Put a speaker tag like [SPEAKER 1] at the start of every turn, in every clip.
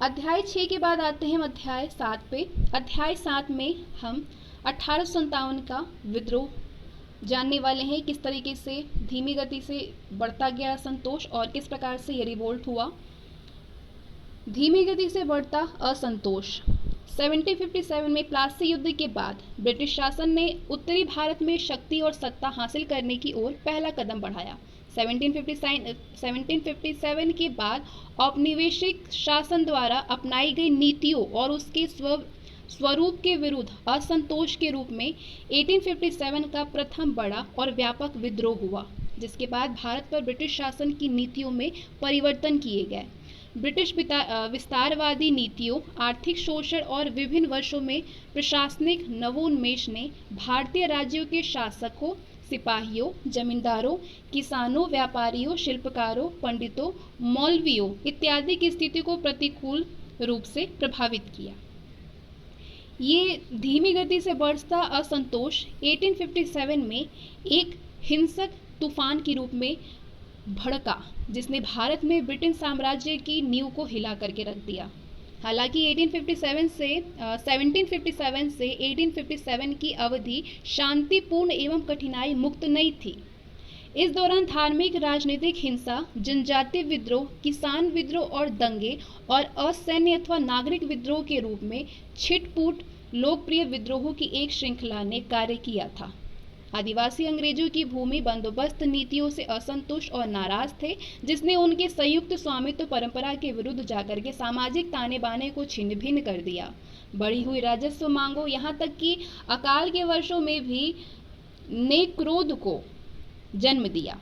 [SPEAKER 1] अध्याय 6 के बाद आते हैं हम अध्याय 7 पे। अध्याय 7 में हम 1857 का विद्रोह जानने वाले हैं, किस तरीके से धीमी गति से बढ़ता गया असंतोष और किस प्रकार से ये रिवोल्ट हुआ। धीमी गति से बढ़ता असंतोष। 1757 में प्लासी युद्ध के बाद ब्रिटिश शासन ने उत्तरी भारत में शक्ति और सत्ता हासिल करने की ओर पहला कदम बढ़ाया। 1757 के बाद औपनिवेशिक शासन द्वारा अपनाई गई नीतियों और उसके स्वरूप के विरुद्ध असंतोष के रूप में 1857 का प्रथम बड़ा और व्यापक विद्रोह हुआ, जिसके बाद भारत पर ब्रिटिश शासन की नीतियों में परिवर्तन किए गए। ब्रिटिश विस्तारवादी नीतियों, आर्थिक शोषण और विभिन्न वर्षों में प्रशासनिक नवोन्मेष ने भारतीय राज्यों के शासकों, सिपाहियों, जमींदारों, किसानों, व्यापारियों, शिल्पकारों, पंडितों, मौलवियों इत्यादि की स्थिति को प्रतिकूल रूप से प्रभावित किया। ये धीमी गति से बढ़ता असंतोष 1857 में एक हिंसक तूफान के रूप में भड़का, जिसने भारत में ब्रिटेन साम्राज्य की नींव को हिला करके रख दिया। हालांकि 1757 से 1857 की अवधि शांतिपूर्ण एवं कठिनाई मुक्त नहीं थी। इस दौरान धार्मिक, राजनीतिक हिंसा, जनजातीय विद्रोह, किसान विद्रोह और दंगे और असैन्य अथवा नागरिक विद्रोह के रूप में छिटपुट लोकप्रिय विद्रोहों की एक श्रृंखला ने कार्य किया था। आदिवासी अंग्रेजों की भूमि बंदोबस्त नीतियों से असंतुष्ट और नाराज थे, जिसने उनके संयुक्त स्वामित्व परंपरा के विरुद्ध जाकर के सामाजिक ताने बाने को छिन्न भिन्न कर दिया। बढ़ी हुई राजस्व मांगों, यहाँ तक कि अकाल के वर्षों में भी ने क्रोध को जन्म दिया।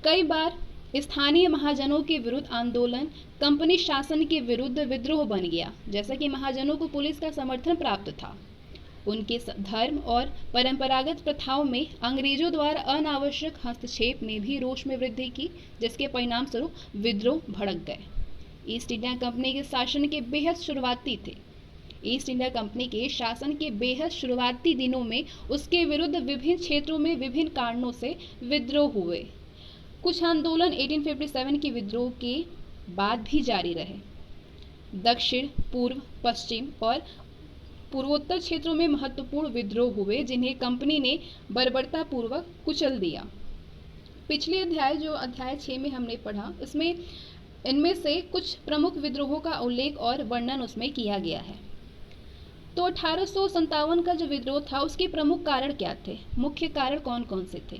[SPEAKER 1] कई बार स्थानीय महाजनों के विरुद्ध आंदोलन कंपनी शासन के विरुद्ध विद्रोह बन गया। जैसा कि महाजनों को पुलिस का समर्थन प्राप्त था, उनके धर्म और परंपरागत प्रथाओं में अंग्रेजों द्वारा अनावश्यक हस्तक्षेप ने भी रोष में वृद्धि की, जिसके परिणाम स्वरूप विद्रोह भड़क गए। ईस्ट इंडिया कंपनी के शासन के बेहद शुरुआती दिनों में उसके विरुद्ध विभिन्न क्षेत्रों में विभिन्न कारणों से विद्रोह हुए। कुछ आंदोलन 1857 के विद्रोह के बाद भी जारी रहे। दक्षिण, पूर्व, पश्चिम और पूर्वोत्तर क्षेत्रों में महत्वपूर्ण विद्रोह हुए, जिन्हें कंपनी ने बर्बरता पूर्वक कुचल दिया। पिछले अध्याय, जो अध्याय 6 में हमने पढ़ा, इसमें इनमें से कुछ प्रमुख विद्रोहों का उल्लेख और वर्णन उसमें किया गया है। तो 1857 का जो विद्रोह था, उसके प्रमुख कारण क्या थे? मुख्य कारण कौन कौन से थे?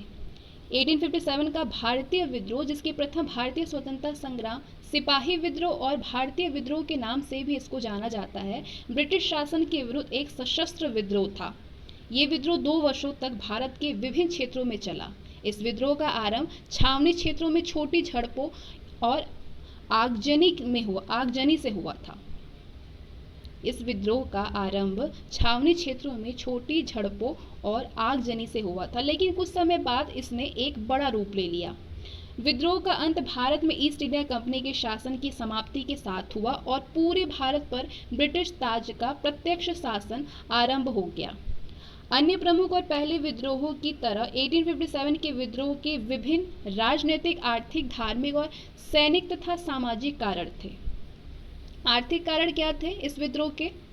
[SPEAKER 1] 1857 का भारतीय विद्रोह, जिसके प्रथम भारतीय स्वतंत्रता संग्राम, सिपाही विद्रोह और भारतीय विद्रोह के नाम से भी इसको जाना जाता है, ब्रिटिश शासन के विरुद्ध एक सशस्त्र विद्रोह था। ये विद्रोह 2 वर्षों तक भारत के विभिन्न क्षेत्रों में चला। इस विद्रोह का आरंभ छावनी क्षेत्रों में छोटी झड़पों और आगजनी से हुआ था। इस विद्रोह का आरंभ छावनी क्षेत्रों में छोटी झड़पों और आगजनी से हुआ था, लेकिन कुछ समय बाद इसने एक बड़ा रूप ले लिया। विद्रोह का अंत भारत में ईस्ट इंडिया कंपनी के शासन की समाप्ति के साथ हुआ और पूरे भारत पर ब्रिटिश ताज का प्रत्यक्ष शासन आरंभ हो गया। अन्य प्रमुख और पहले विद्रोहों की तरह 1857 के विद्रोह के विभिन्न राजनीतिक, आर्थिक, धार्मिक और सैनिक तथा सामाजिक कारण थे। आर्थिक कारण क्या थे इस विद्रोह के?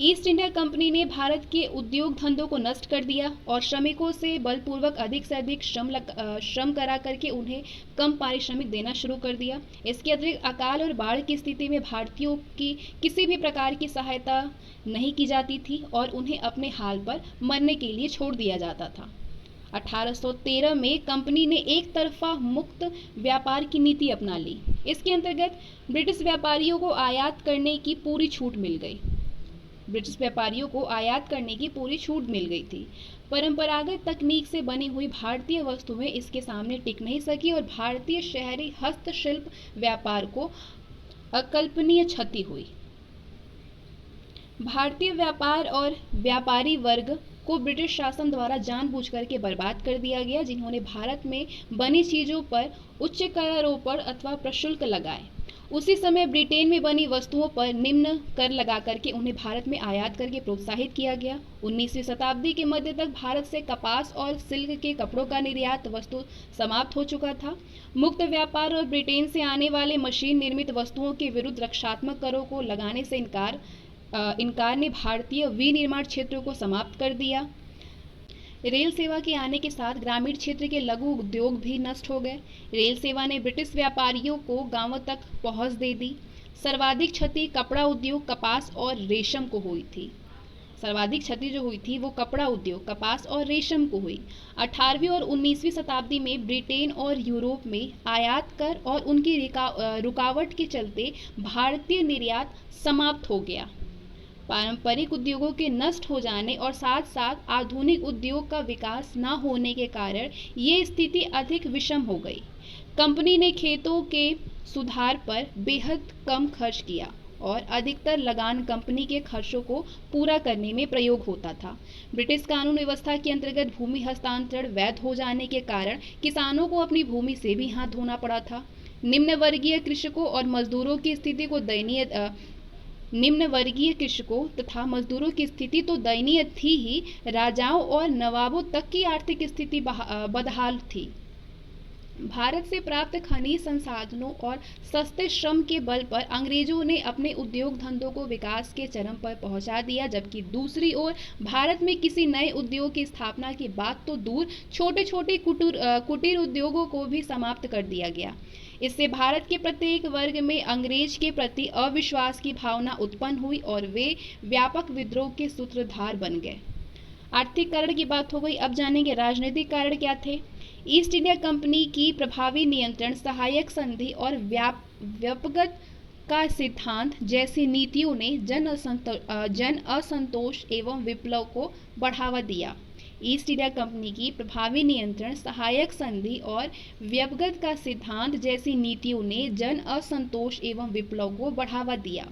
[SPEAKER 1] ईस्ट इंडिया कंपनी ने भारत के उद्योग धंधों को नष्ट कर दिया और श्रमिकों से बलपूर्वक अधिक से अधिक श्रम करा करके उन्हें कम पारिश्रमिक देना शुरू कर दिया। इसके अतिरिक्त अकाल और बाढ़ की स्थिति में भारतीयों की किसी भी प्रकार की सहायता नहीं की जाती थी और उन्हें अपने हाल पर मरने के लिए छोड़ दिया जाता था। 1813 में कंपनी ने एक तरफा मुक्त व्यापार की नीति अपना ली। इसके अंतर्गत ब्रिटिश व्यापारियों को आयात करने की पूरी छूट मिल गई थी। परंपरागत तकनीक से बनी हुई भारतीय वस्तुएं इसके सामने टिक नहीं सकी और भारतीय शहरी हस्तशिल्प व्यापार को अकल्पनीय क्षति हुई। भारतीय व्यापार और व्यापारी वर्ग को ब्रिटिश शासन द्वारा जानबूझकर के बर्बाद कर दिया गया, जिन्होंने भारत में बनी चीजों पर उच्च करारोपण अथवा प्रशुल्क लगाए। उसी समय ब्रिटेन में बनी वस्तुओं पर निम्न कर लगा करके उन्हें भारत में आयात करके प्रोत्साहित किया गया। 19वीं शताब्दी के मध्य तक भारत से कपास और सिल्क के कपड़ों का निर्यात वस्तु समाप्त हो चुका था। मुक्त व्यापार और ब्रिटेन से आने वाले मशीन निर्मित वस्तुओं के विरुद्ध रक्षात्मक करों को लगाने से इनकार ने भारतीय विनिर्माण क्षेत्रों को समाप्त कर दिया। रेल सेवा के आने के साथ ग्रामीण क्षेत्र के लघु उद्योग भी नष्ट हो गए। रेल सेवा ने ब्रिटिश व्यापारियों को गांवों तक पहुंच दे दी। सर्वाधिक क्षति कपड़ा उद्योग, कपास और रेशम को हुई थी। सर्वाधिक क्षति जो हुई थी वो कपड़ा उद्योग, कपास और रेशम को हुई। 18वीं और 19वीं शताब्दी में ब्रिटेन और यूरोप में आयात कर और उनकी रुकावट के चलते भारतीय निर्यात समाप्त हो गया। पारंपरिक उद्योगों के नष्ट हो जाने और साथ साथ आधुनिक उद्योग का विकास न होने के कारण ये स्थिति अधिक विषम हो गई। कंपनी ने खेतों के सुधार पर बेहद कम खर्च किया और अधिकतर लगान कंपनी के खर्चों को पूरा करने में प्रयोग होता था। ब्रिटिश कानून व्यवस्था के अंतर्गत भूमि हस्तांतरण वैध हो जाने के कारण किसानों को अपनी भूमि से भी हाथ धोना पड़ा था। निम्न वर्गीय कृषकों और मजदूरों की स्थिति को निम्न वर्गीय कृषकों तथा मजदूरों की स्थिति तो दयनीय थी ही, राजाओं और नवाबों तक की आर्थिक स्थिति बदहाल थी। भारत से प्राप्त खनिज संसाधनों और सस्ते श्रम के बल पर अंग्रेजों ने अपने उद्योग धंधों को विकास के चरम पर पहुंचा दिया, जबकि दूसरी ओर भारत में किसी नए उद्योग की स्थापना की बात तो दूर, छोटे छोटे कुटीर उद्योगों को भी समाप्त कर दिया गया। इससे भारत के प्रत्येक वर्ग में अंग्रेज के प्रति अविश्वास की भावना उत्पन्न हुई और वे व्यापक विद्रोह के सूत्रधार बन गए। आर्थिक कारण की बात हो गई, अब जानेंगे राजनीतिक कारण क्या थे। ईस्ट इंडिया कंपनी की प्रभावी नियंत्रण, सहायक संधि और व्यापकता का सिद्धांत जैसी नीतियों ने जन असंतोष एवं विप्लव को बढ़ावा दिया। ईस्ट इंडिया कंपनी की प्रभावी नियंत्रण, सहायक संधि और व्यवगत का सिद्धांत जैसी नीतियों ने जन असंतोष एवं विप्लव को बढ़ावा दिया।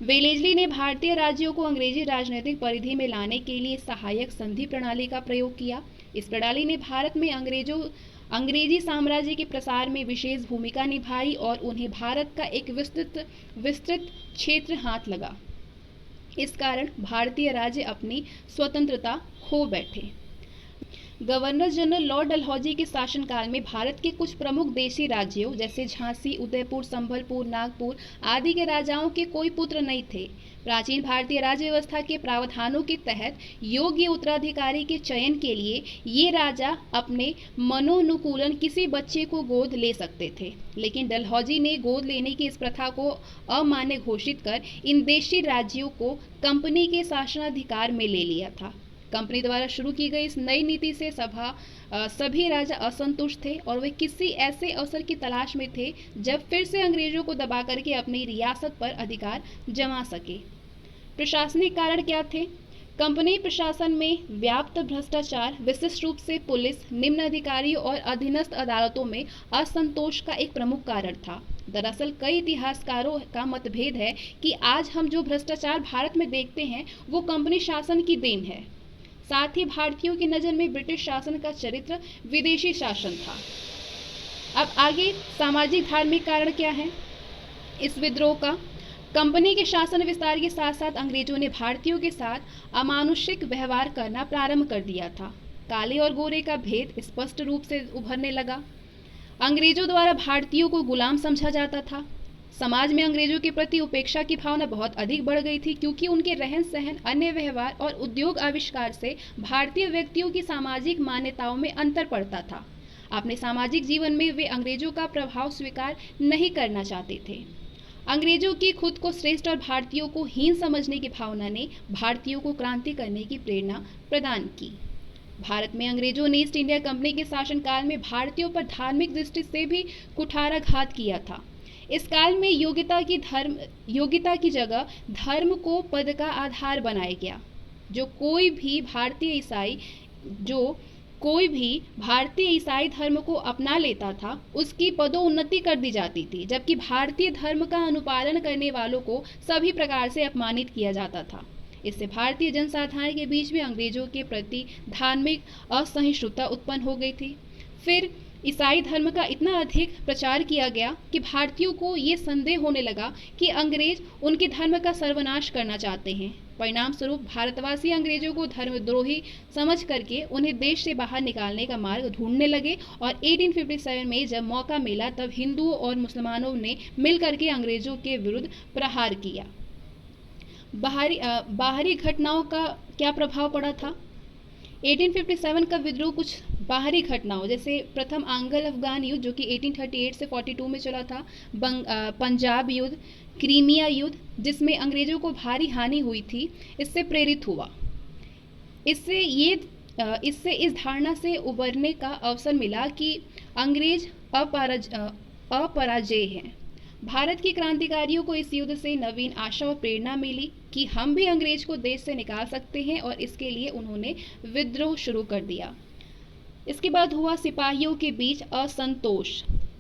[SPEAKER 1] वेलेस्ली ने भारतीय राज्यों को अंग्रेजी राजनीतिक परिधि में लाने के लिए सहायक संधि प्रणाली का प्रयोग किया। इस प्रणाली ने भारत में अंग्रेजी साम्राज्य के प्रसार में विशेष भूमिका निभाई और उन्हें भारत का एक विस्तृत क्षेत्र हाथ लगा। इस कारण भारतीय राज्य अपनी स्वतंत्रता खो बैठे। गवर्नर जनरल लॉर्ड डलहौजी के शासनकाल में भारत के कुछ प्रमुख देशी राज्यों जैसे झांसी, उदयपुर, संबलपुर, नागपुर आदि के राजाओं के कोई पुत्र नहीं थे। प्राचीन भारतीय राज्य व्यवस्था के प्रावधानों के तहत योग्य उत्तराधिकारी के चयन के लिए ये राजा अपने मनोनुकूलन किसी बच्चे को गोद ले सकते थे, लेकिन डलहौजी ने गोद लेने की इस प्रथा को अमान्य घोषित कर इन देशी राज्यों को कंपनी के शासनाधिकार में ले लिया था। कंपनी द्वारा शुरू की गई इस नई नीति से सभी राजा असंतुष्ट थे और वे किसी ऐसे अवसर की तलाश में थे जब फिर से अंग्रेजों को दबा करके अपनी रियासत पर अधिकार जमा सके। प्रशासनिक कारण क्या थे? कंपनी प्रशासन में व्याप्त भ्रष्टाचार, विशिष्ट रूप से पुलिस, निम्न अधिकारियों और अधीनस्थ अदालतों में असंतोष का एक प्रमुख कारण था। दरअसल कई इतिहासकारों का मतभेद है कि आज हम जो भ्रष्टाचार भारत में देखते हैं वो कंपनी शासन की देन है। साथ ही भारतीयों की नज़र में ब्रिटिश शासन का चरित्र विदेशी शासन था। अब आगे सामाजिक धार्मिक कारण क्या है इस विद्रोह का? कंपनी के शासन विस्तार के साथ साथ अंग्रेजों ने भारतीयों के साथ अमानुषिक व्यवहार करना प्रारंभ कर दिया था। काले और गोरे का भेद स्पष्ट रूप से उभरने लगा। अंग्रेजों द्वारा भारतीयों को गुलाम समझा जाता था। समाज में अंग्रेजों के प्रति उपेक्षा की भावना बहुत अधिक बढ़ गई थी, क्योंकि उनके रहन सहन, अन्य व्यवहार और उद्योग आविष्कार से भारतीय व्यक्तियों की सामाजिक मान्यताओं में अंतर पड़ता था। अपने सामाजिक जीवन में वे अंग्रेजों का प्रभाव स्वीकार नहीं करना चाहते थे। अंग्रेजों की खुद को श्रेष्ठ और भारतीयों को हीन समझने की भावना ने भारतीयों को क्रांति करने की प्रेरणा प्रदान की। भारत में अंग्रेजों ने ईस्ट इंडिया कंपनी के शासनकाल में भारतीयों पर धार्मिक दृष्टि से भी कुठाराघात किया था। इस काल में योग्यता की जगह धर्म को पद का आधार बनाया गया। कोई भी भारतीय ईसाई धर्म को अपना लेता था, उसकी पदोन्नति कर दी जाती थी, जबकि भारतीय धर्म का अनुपालन करने वालों को सभी प्रकार से अपमानित किया जाता था। इससे भारतीय जनसाधारण के बीच में अंग्रेजों के प्रति धार्मिक असहिष्णुता उत्पन्न हो गई थी। फिर ईसाई धर्म का इतना अधिक प्रचार किया गया कि भारतीयों को ये संदेह होने लगा कि अंग्रेज उनके धर्म का सर्वनाश करना चाहते हैं। परिणाम स्वरूप भारतवासी अंग्रेजों को धर्मद्रोही समझ करके उन्हें देश से बाहर निकालने का मार्ग ढूंढने लगे और 1857 में जब मौका मिला तब हिंदुओं और मुसलमानों ने मिलकर के अंग्रेजों के विरुद्ध प्रहार किया। बाहरी घटनाओं का क्या प्रभाव पड़ा था? 1857 का विद्रोह कुछ बाहरी घटनाओं जैसे प्रथम आंग्ल अफगान युद्ध जो कि 1838 से 42 में चला था, पंजाब युद्ध, क्रीमिया युद्ध जिसमें अंग्रेजों को भारी हानि हुई थी, इससे प्रेरित हुआ। इससे इस धारणा से उबरने का अवसर मिला कि अंग्रेज अपराजय हैं। भारत के क्रांतिकारियों को इस युद्ध से नवीन आशा और प्रेरणा मिली कि हम भी अंग्रेज को देश से निकाल सकते हैं और इसके लिए उन्होंने विद्रोह शुरू कर दिया। इसके बाद हुआ सिपाहियों के बीच असंतोष।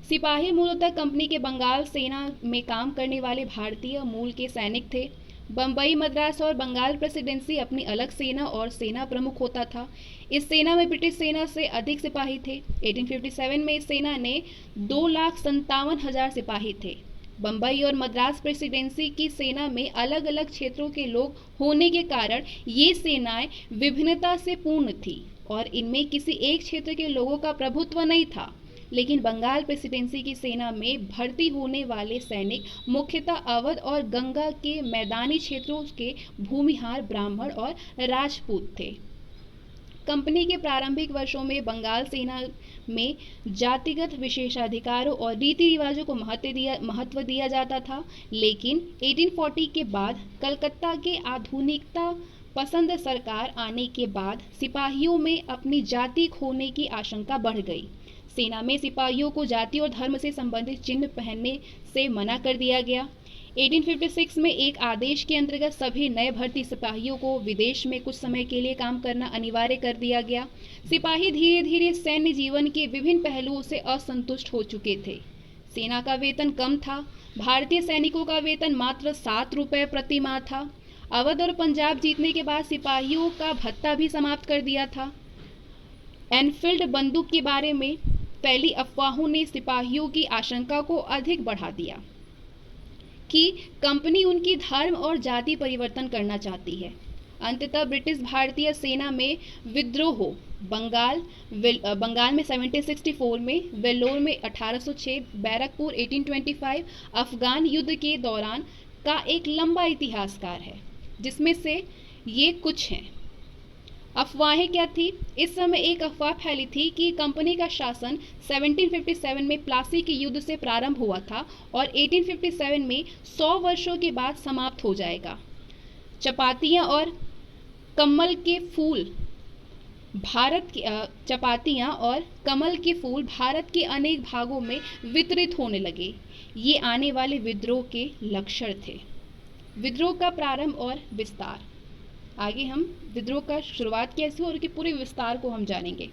[SPEAKER 1] सिपाही मूलतः कंपनी के बंगाल सेना में काम करने वाले भारतीय मूल के सैनिक थे। बम्बई, मद्रास और बंगाल प्रेसिडेंसी अपनी अलग सेना और सेना प्रमुख होता था। इस सेना में ब्रिटिश सेना से अधिक सिपाही थे। 1857 में इस सेना ने 2,57,000 सिपाही थे। बम्बई और मद्रास प्रेसिडेंसी की सेना में अलग अलग क्षेत्रों के लोग होने के कारण ये सेनाएं विभिन्नता से पूर्ण थी और इनमें किसी एक क्षेत्र के लोगों का प्रभुत्व नहीं था। लेकिन बंगाल प्रेसिडेंसी की सेना में भर्ती होने वाले सैनिक मुख्यतः अवध और गंगा के मैदानी क्षेत्रों के भूमिहार ब्राह्मण और राजपूत थे। कंपनी के प्रारंभिक वर्षों में बंगाल सेना में जातिगत विशेषाधिकारों और रीति रिवाजों को महत्व दिया जाता था, लेकिन 1840 के बाद कलकत्ता के आधुनिकता पसंद सरकार आने के बाद सिपाहियों में अपनी जाति खोने की आशंका बढ़ गई। सेना में सिपाहियों को जाति और धर्म से संबंधित चिन्ह पहनने से मना कर दिया गया। 1856 में एक आदेश के अंतर्गत सभी नए भर्ती सिपाहियों को विदेश में कुछ समय के लिए काम करना अनिवार्य कर दिया गया। सिपाही धीरे धीरे सैन्य जीवन के विभिन्न पहलुओं से असंतुष्ट हो चुके थे। सेना का वेतन कम था। भारतीय सैनिकों का वेतन मात्र 7 रुपये प्रति माह था। अवध और पंजाब जीतने के बाद सिपाहियों का भत्ता भी समाप्त कर दिया था। एनफील्ड बंदूक के बारे में फैली अफवाहों ने सिपाहियों की आशंका को अधिक बढ़ा दिया कि कंपनी उनकी धर्म और जाति परिवर्तन करना चाहती है। अंततः ब्रिटिश भारतीय सेना में विद्रोह हो। बंगाल में 1764 में, वेल्लोर में 1806, बैरकपुर 1825, अफगान युद्ध के दौरान का एक लंबा इतिहासकार है, जिसमें से ये कुछ हैं। अफवाहें क्या थी? इस समय एक अफवाह फैली थी कि कंपनी का शासन 1757 में प्लासी के युद्ध से प्रारंभ हुआ था और 1857 में 100 वर्षों के बाद समाप्त हो जाएगा। चपातियां और कमल के फूल भारत के अनेक भागों में वितरित होने लगे। ये आने वाले विद्रोह के लक्षण थे। विद्रोह का प्रारंभ और विस्तार। आगे हम विद्रोह का शुरुआत कैसे और उसके पूरे विस्तार को हम जानेंगे।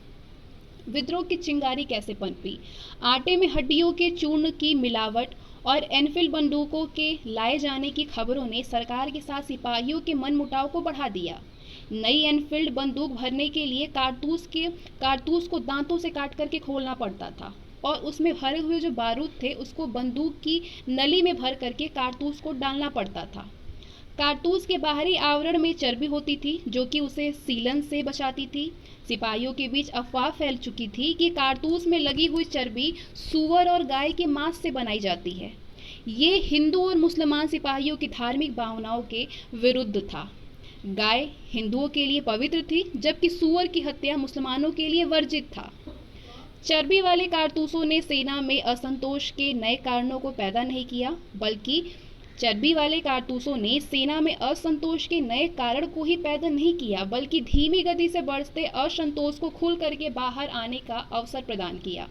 [SPEAKER 1] विद्रोह की चिंगारी कैसे पनपी? आटे में हड्डियों के चूर्ण की मिलावट और एनफील्ड बंदूकों के लाए जाने की खबरों ने सरकार के साथ सिपाहियों के मनमुटाव को बढ़ा दिया। नई एनफील्ड बंदूक भरने के लिए कारतूस को दांतों से काट करके खोलना पड़ता था और उसमें भरे हुए जो बारूद थे उसको बंदूक की नली में भर करके कारतूस को डालना पड़ता था। कारतूस के बाहरी आवरण में चर्बी होती थी जो कि उसे सीलन से बचाती थी। सिपाहियों के बीच अफवाह फैल चुकी थी कि कारतूस में लगी हुई चर्बी सूअर और गाय के मांस से बनाई जाती है। ये हिंदू और मुसलमान सिपाहियों की धार्मिक भावनाओं के विरुद्ध था। गाय हिंदुओं के लिए पवित्र थी जबकि सूअर की हत्या मुसलमानों के लिए वर्जित था। चर्बी वाले कारतूसों ने सेना में असंतोष के नए कारणों को पैदा नहीं किया, बल्कि चर्बी वाले कारतूसों ने सेना में असंतोष के नए कारण को ही पैदा नहीं किया, बल्कि धीमी गति से बढ़ते असंतोष को खुल करके बाहर आने का अवसर प्रदान किया।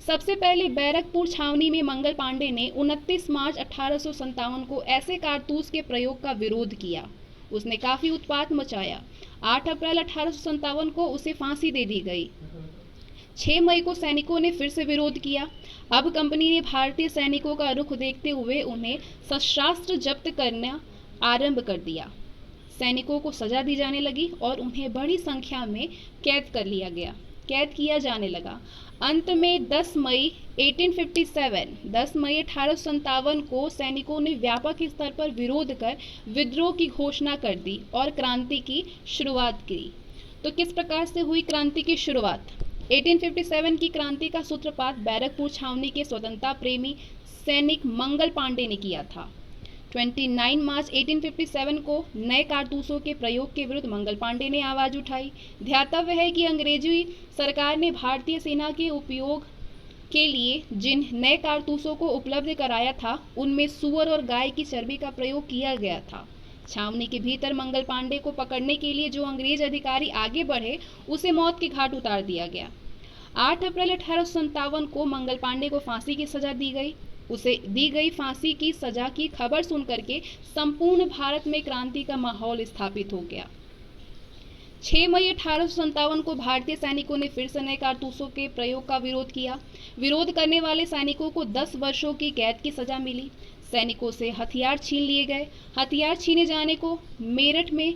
[SPEAKER 1] सबसे पहले बैरकपुर छावनी में मंगल पांडे ने 29 मार्च 1857 को ऐसे कारतूस के प्रयोग का विरोध किया। उसने काफी उत्पात मचाया। 8 अप्रैल 1857 को उसे फांसी दे दी गई। 6 मई को सैनिकों ने फिर से विरोध किया। अब कंपनी ने भारतीय सैनिकों का रुख देखते हुए उन्हें शस्त्रास्त्र जब्त करना आरंभ कर दिया। सैनिकों को सजा दी जाने लगी और उन्हें बड़ी संख्या में कैद किया जाने लगा। अंत में 10 मई 1857 को सैनिकों ने व्यापक स्तर पर विरोध कर विद्रोह की घोषणा कर दी और क्रांति की शुरुआत की। तो किस प्रकार से हुई क्रांति की शुरुआत? 1857 की क्रांति का सूत्रपात बैरकपुर छावनी के स्वतंत्रता प्रेमी सैनिक मंगल पांडे ने किया था। 29 मार्च 1857 को नए कारतूसों के प्रयोग के विरुद्ध मंगल पांडे ने आवाज उठाई। ध्यातव्य है कि अंग्रेजी सरकार ने भारतीय सेना के उपयोग के लिए जिन नए कारतूसों को उपलब्ध कराया था उनमें सूअर और गाय की चर्बी का प्रयोग किया गया था। छावनी के भीतर मंगल पांडे को पकड़ने के लिए जो अंग्रेज अधिकारी आगे बढ़े उसे मौत के घाट उतार दिया गया। 8 अप्रैल 1857 को मंगल पांडे को फांसी की सजा दी गई। उसे दी गई फांसी की सजा की खबर सुनकर के संपूर्ण भारत में क्रांति का माहौल स्थापित हो गया। 6 मई 1857 को भारतीय सैनिकों ने फिर से नए कारतूसों के प्रयोग का विरोध किया। विरोध करने वाले सैनिकों को 10 वर्षों की कैद की सजा मिली। सैनिकों से हथियार छीन लिए गए। हथियार छीने जाने को मेरठ में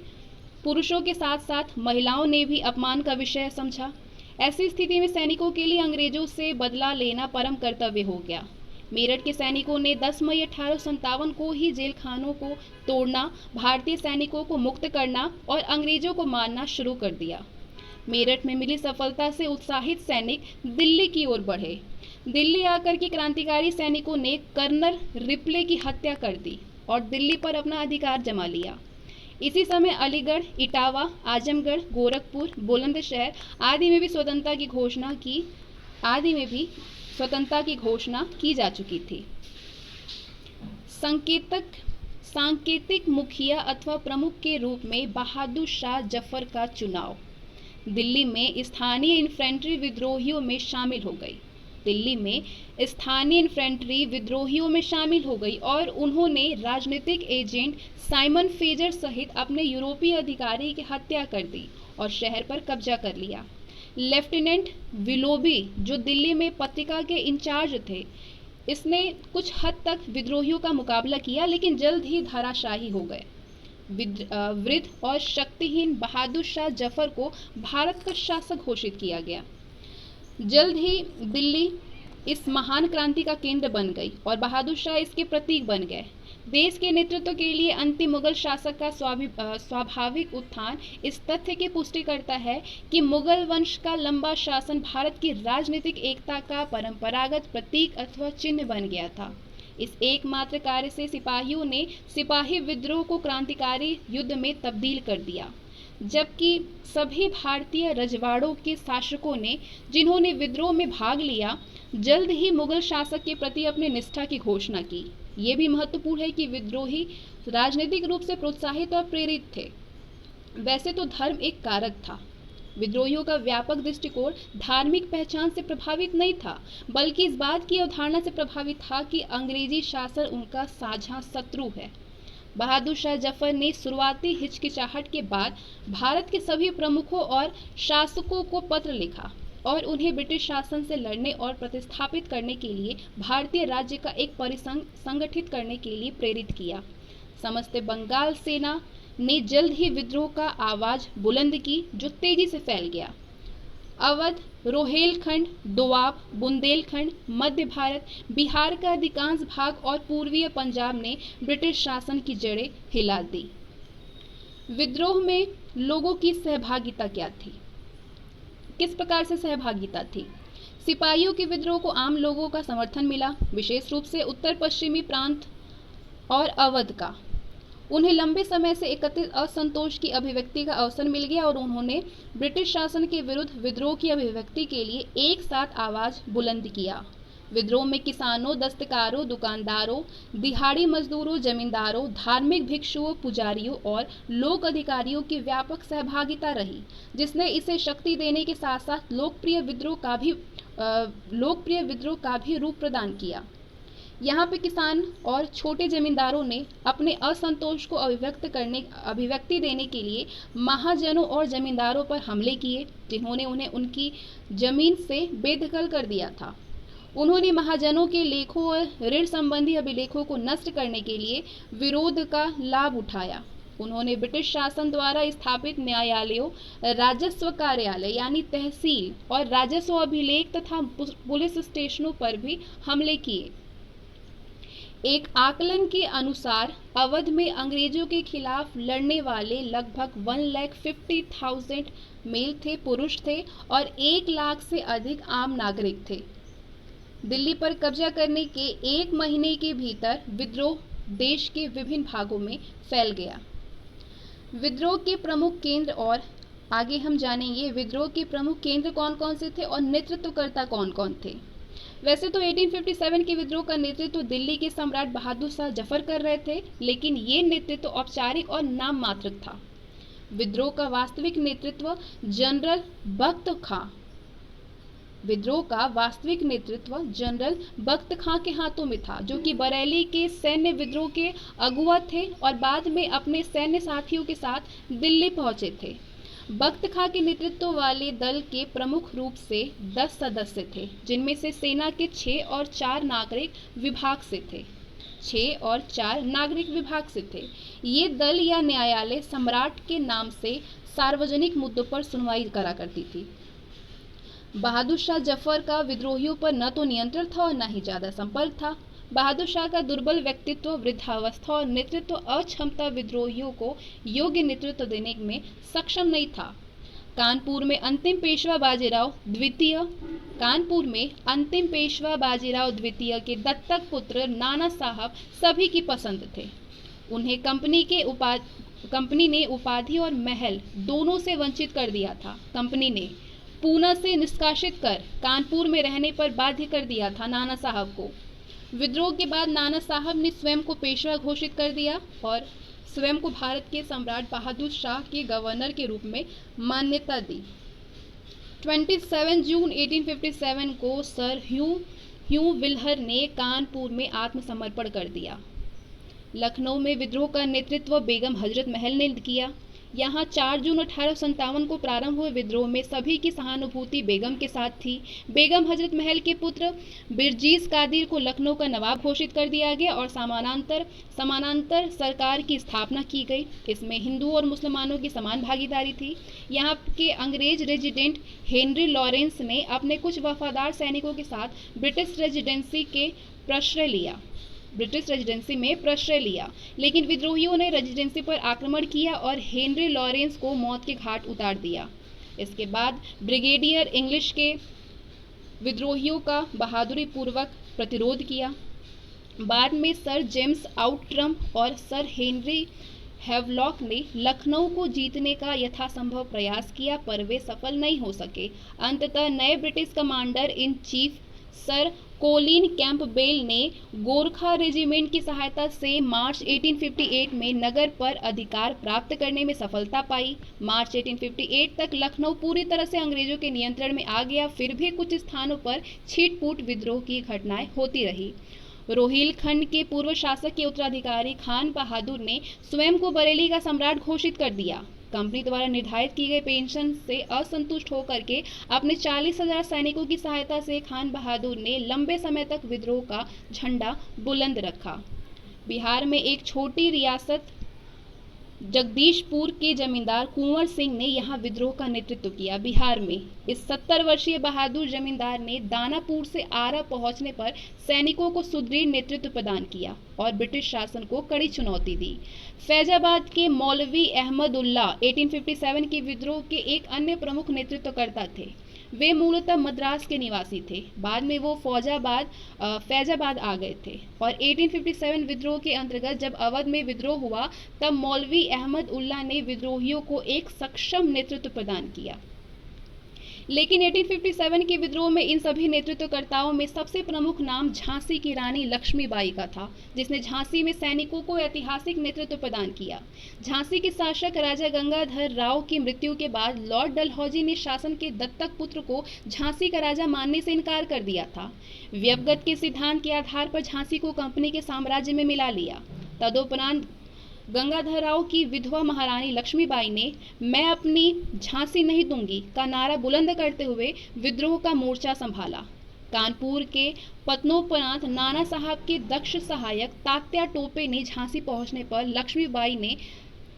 [SPEAKER 1] पुरुषों के साथ साथ महिलाओं ने भी अपमान का विषय समझा। ऐसी स्थिति में सैनिकों के लिए अंग्रेजों से बदला लेना परम कर्तव्य हो गया। मेरठ के सैनिकों ने 10 मई 1857 को ही जेल खानों को तोड़ना, भारतीय सैनिकों को मुक्त करना और अंग्रेजों को मारना शुरू कर दिया। मेरठ में मिली सफलता से उत्साहित सैनिक दिल्ली की ओर बढ़े। दिल्ली आकर के क्रांतिकारी सैनिकों ने कर्नल रिपले की हत्या कर दी और दिल्ली पर अपना अधिकार जमा लिया। इसी समय अलीगढ़, इटावा, आजमगढ़, गोरखपुर, बुलंदशहर आदि में भी स्वतंत्रता की घोषणा की जा चुकी थी। सांकेतिक मुखिया अथवा प्रमुख के रूप में बहादुर शाह जफर का चुनाव। दिल्ली में स्थानीय इन्फेंट्री विद्रोहियों में शामिल हो गई और उन्होंने राजनीतिक एजेंट साइमन फेजर सहित अपने यूरोपीय अधिकारी की हत्या कर दी और शहर पर कब्जा कर लिया। लेफ्टिनेंट विलोबी, जो दिल्ली में पत्रिका के इंचार्ज थे, इसने कुछ हद तक विद्रोहियों का मुकाबला किया लेकिन जल्द ही धराशायी हो गए। वृद्ध और शक्तिहीन बहादुर शाह जफर को भारत का शासक घोषित किया गया। जल्द ही दिल्ली इस महान क्रांति का केंद्र बन गई और बहादुर शाह इसके प्रतीक बन गए। देश के नेतृत्व के लिए अंतिम मुगल शासक का स्वाभाविक उत्थान इस तथ्य की पुष्टि करता है कि मुगल वंश का लंबा शासन भारत की राजनीतिक एकता का परंपरागत प्रतीक अथवा चिन्ह बन गया था। इस एकमात्र कार्य से सिपाहियों ने सिपाही विद्रोह को क्रांतिकारी युद्ध में तब्दील कर दिया, जबकि सभी भारतीय रजवाड़ों के शासकों ने, जिन्होंने विद्रोह में भाग लिया, जल्द ही मुगल शासक के प्रति अपनी निष्ठा की घोषणा की। ये भी महत्वपूर्ण है कि विद्रोही राजनीतिक रूप से प्रोत्साहित और प्रेरित थे। वैसे तो धर्म एक कारक था। विद्रोहियों का व्यापक दृष्टिकोण धार्मिक पहचान से प्रभावित नहीं था, बल्कि इस बात की अवधारणा से प्रभावित था कि अंग्रेजी शासन उनका साझा शत्रु है। बहादुर शाह जफर ने शुरुआती हिचकिचाहट के बाद भारत के सभी प्रमुखों और शासकों को पत्र लिखा और उन्हें ब्रिटिश शासन से लड़ने और प्रतिस्थापित करने के लिए भारतीय राज्य का एक परिसंघ संगठित करने के लिए प्रेरित किया। समस्त बंगाल सेना ने जल्द ही विद्रोह का आवाज बुलंद की, जो तेजी से फैल गया। अवध, रोहेलखंड, दोआब, बुंदेलखंड, मध्य भारत, बिहार का अधिकांश भाग और पूर्वीय पंजाब ने ब्रिटिश शासन की जड़ें हिला दी। विद्रोह में लोगों की सहभागिता क्या थी? किस प्रकार से सहभागिता थी? सिपाहियों के विद्रोह को आम लोगों का समर्थन मिला, विशेष रूप से उत्तर पश्चिमी प्रांत और अवध का। उन्हें लंबे समय से एकत्रित असंतोष की अभिव्यक्ति का अवसर मिल गया और उन्होंने ब्रिटिश शासन के विरुद्ध विद्रोह की अभिव्यक्ति के लिए एक साथ आवाज बुलंद किया। विद्रोह में किसानों, दस्तकारों, दुकानदारों, दिहाड़ी मजदूरों, जमींदारों, धार्मिक भिक्षुओं, पुजारियों और लोक अधिकारियों की व्यापक सहभागिता रही, जिसने इसे शक्ति देने के साथ साथ लोकप्रिय विद्रोह का भी रूप प्रदान किया। यहाँ पे किसान और छोटे जमींदारों ने अपने असंतोष को अभिव्यक्ति देने के लिए महाजनों और जमींदारों पर हमले किए, जिन्होंने उन्हें उनकी जमीन से बेदखल कर दिया था। उन्होंने महाजनों के लेखों और ऋण संबंधी अभिलेखों को नष्ट करने के लिए विरोध का लाभ उठाया। उन्होंने ब्रिटिश शासन द्वारा स्थापित न्यायालयों, राजस्व कार्यालय यानी तहसील और राजस्व अभिलेख तथा पुलिस स्टेशनों पर भी हमले किए। एक आकलन के अनुसार अवध में अंग्रेजों के खिलाफ लड़ने वाले लगभग 1,50,000 मेल थे, पुरुष थे और 1 लाख से अधिक आम नागरिक थे। दिल्ली पर कब्जा करने के 1 महीने के भीतर विद्रोह देश के विभिन्न भागों में फैल गया। विद्रोह के प्रमुख केंद्र और आगे हम जानेंगे विद्रोह के प्रमुख केंद्र कौन कौन से थे और नेतृत्वकर्ता कौन कौन थे। वैसे तो 1857 के विद्रोह का नेतृत्व दिल्ली के सम्राट बहादुर शाह जफर कर रहे थे, लेकिन ये नेतृत्व औपचारिक और नाम मात्र था। विद्रोह का वास्तविक नेतृत्व जनरल बख्त खां के हाथों में था, जो कि बरेली के सैन्य विद्रोह के अगुआ थे और बाद में अपने सैन्य साथियों के साथ दिल्ली पहुंचे थे। बख्त खां के नेतृत्व वाले दल के प्रमुख रूप से 10 सदस्य थे, जिनमें से सेना के 6 और 4 नागरिक विभाग से थे। ये दल या न्यायालय सम्राट के नाम से सार्वजनिक मुद्दों पर सुनवाई करा करती थी। बहादुर शाह जफर का विद्रोहियों पर न तो नियंत्रण था और न ही ज्यादा संपर्क था। बहादुर शाह का दुर्बल व्यक्तित्व, वृद्धावस्था और नेतृत्व अक्षमता विद्रोहियों को योग्य नेतृत्व देने में सक्षम नहीं था। कानपुर में अंतिम पेशवा बाजीराव द्वितीय के दत्तक पुत्र नाना साहब सभी की पसंद थे। उन्हें कंपनी ने उपाधि और महल दोनों से वंचित कर दिया था। कंपनी ने पूना से निष्कासित कर कानपुर में रहने पर बाध्य कर दिया था नाना साहब को। विद्रोह के बाद नाना साहब ने स्वयं को पेशवा घोषित कर दिया और स्वयं को भारत के सम्राट बहादुर शाह के गवर्नर के रूप में मान्यता दी। 27 जून 1857 को सर ह्यू विल्हर ने कानपुर में आत्मसमर्पण कर दिया। लखनऊ में विद्रोह का नेतृत्व बेगम हजरत महल ने किया। यहाँ 4 जून 1857 को प्रारंभ हुए विद्रोह में सभी की सहानुभूति बेगम के साथ थी। बेगम हजरत महल के पुत्र बिरजीज कादिर को लखनऊ का नवाब घोषित कर दिया गया और समानांतर सरकार की स्थापना की गई। इसमें हिंदुओं और मुसलमानों की समान भागीदारी थी। यहाँ के अंग्रेज रेजिडेंट हेनरी लॉरेंस ने अपने कुछ वफादार सैनिकों के साथ ब्रिटिश रेजिडेंसी में प्रश्रय लिया, लेकिन विद्रोहियों ने रेजिडेंसी पर आक्रमण किया और हेनरी लॉरेंस को मौत के घाट उतार दिया। इसके बाद ब्रिगेडियर इंग्लिश के विद्रोहियों का बहादुरी पूर्वक प्रतिरोध किया। बाद में सर जेम्स आउटरम और सर हेनरी हैवलॉक ने लखनऊ को जीतने का यथासंभव प्रयास किया, पर वे सफल नहीं हो सके। अंततः नए British commander in chief sir Colin Campbell ने गोरखा रेजिमेंट की सहायता से मार्च 1858 में नगर पर अधिकार प्राप्त करने में सफलता पाई। मार्च 1858 तक लखनऊ पूरी तरह से अंग्रेजों के नियंत्रण में आ गया। फिर भी कुछ स्थानों पर छीट-फूट विद्रोह की घटनाएं होती रही। रोहिलखंड के पूर्व शासक के उत्तराधिकारी खान बहादुर ने स्वयं को बरेली का सम्राट घोषित कर दिया। कंपनी द्वारा निर्धारित की गई पेंशन से असंतुष्ट होकर के अपने 40,000 सैनिकों की सहायता से खान बहादुर ने लंबे समय तक विद्रोह का झंडा बुलंद रखा। बिहार में एक छोटी रियासत जगदीशपुर के जमींदार कुंवर सिंह ने यहाँ विद्रोह का नेतृत्व किया। बिहार में इस 70 वर्षीय बहादुर जमींदार ने दानापुर से आरा पहुंचने पर सैनिकों को सुदृढ़ नेतृत्व प्रदान किया और ब्रिटिश शासन को कड़ी चुनौती दी। फैजाबाद के मौलवी अहमद उल्लाह 1857 के विद्रोह के एक अन्य प्रमुख नेतृत्वकर्ता थे। वे मूलतः मद्रास के निवासी थे। बाद में वो फैजाबाद आ गए थे और 1857 विद्रोह के अंतर्गत जब अवध में विद्रोह हुआ तब मौलवी अहमद उल्लाह ने विद्रोहियों को एक सक्षम नेतृत्व प्रदान किया। लेकिन 1857 के विद्रोह में इन सभी नेतृत्वकर्ताओं में सबसे प्रमुख नाम झांसी की रानी लक्ष्मीबाई का था, जिसने झांसी में सैनिकों को ऐतिहासिक नेतृत्व प्रदान किया। झांसी के शासक राजा गंगाधर राव की मृत्यु के बाद लॉर्ड डलहौजी ने शासन के दत्तक पुत्र को झांसी का राजा मानने से इनकार कर दिया था। व्यवगत के सिद्धांत के आधार पर झांसी को कंपनी के साम्राज्य में मिला लिया। तदोपरांत गंगाधर राव की विधवा महारानी लक्ष्मीबाई ने मैं अपनी झांसी नहीं दूंगी का नारा बुलंद करते हुए विद्रोह का मोर्चा संभाला। कानपुर के पतनोपरांत नाना साहब के दक्ष सहायक तात्या टोपे ने झांसी पहुंचने पर लक्ष्मीबाई ने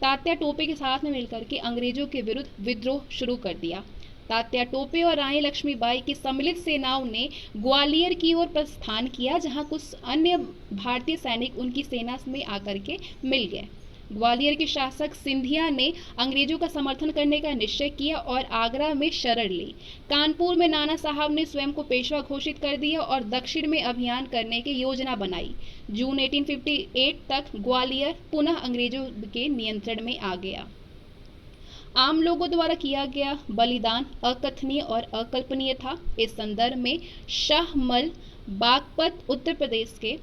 [SPEAKER 1] तात्या टोपे के साथ में मिलकर के अंग्रेजों के विरुद्ध विद्रोह शुरू कर दिया। तात्या टोपे और रानी लक्ष्मीबाई की सम्मिलित सेनाओं ने ग्वालियर की ओर प्रस्थान किया, जहां कुछ अन्य भारतीय सैनिक उनकी सेना में आकर के मिल गए। ग्वालियर के शासक सिंधिया ने अंग्रेजों का समर्थन करने का निश्चय किया और आगरा में शरण ली। कानपुर में नाना साहब ने स्वयं को पेशवा घोषित कर दिया और दक्षिण में अभियान करने की योजना बनाई। जून 1858 तक ग्वालियर पुनः अंग्रेजों के नियंत्रण में आ गया। आम लोगों द्वारा किया गया बलिदान अकथनीय और अकल्पनीय था। इस संदर्भ में शाहमल बागपत उत्तर प्रदेश के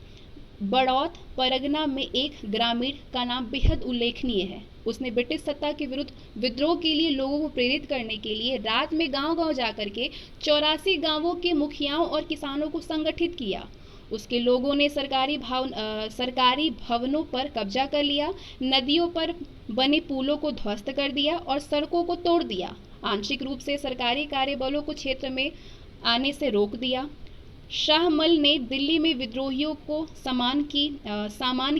[SPEAKER 1] बड़ौत परगना में एक ग्रामीण का नाम बेहद उल्लेखनीय है। उसने ब्रिटिश सत्ता के विरुद्ध विद्रोह के लिए लोगों को प्रेरित करने के लिए रात में गांव-गांव जाकर के 84 गांवों के मुखियाओं और किसानों को संगठित किया। उसके लोगों ने सरकारी भवनों पर कब्जा कर लिया, नदियों पर बने पुलों को ध्वस्त कर दिया और सड़कों को तोड़ दिया। आंशिक रूप से सरकारी कार्यबलों को क्षेत्र में आने से रोक दिया। शाहमल ने दिल्ली में विद्रोहियों को सामान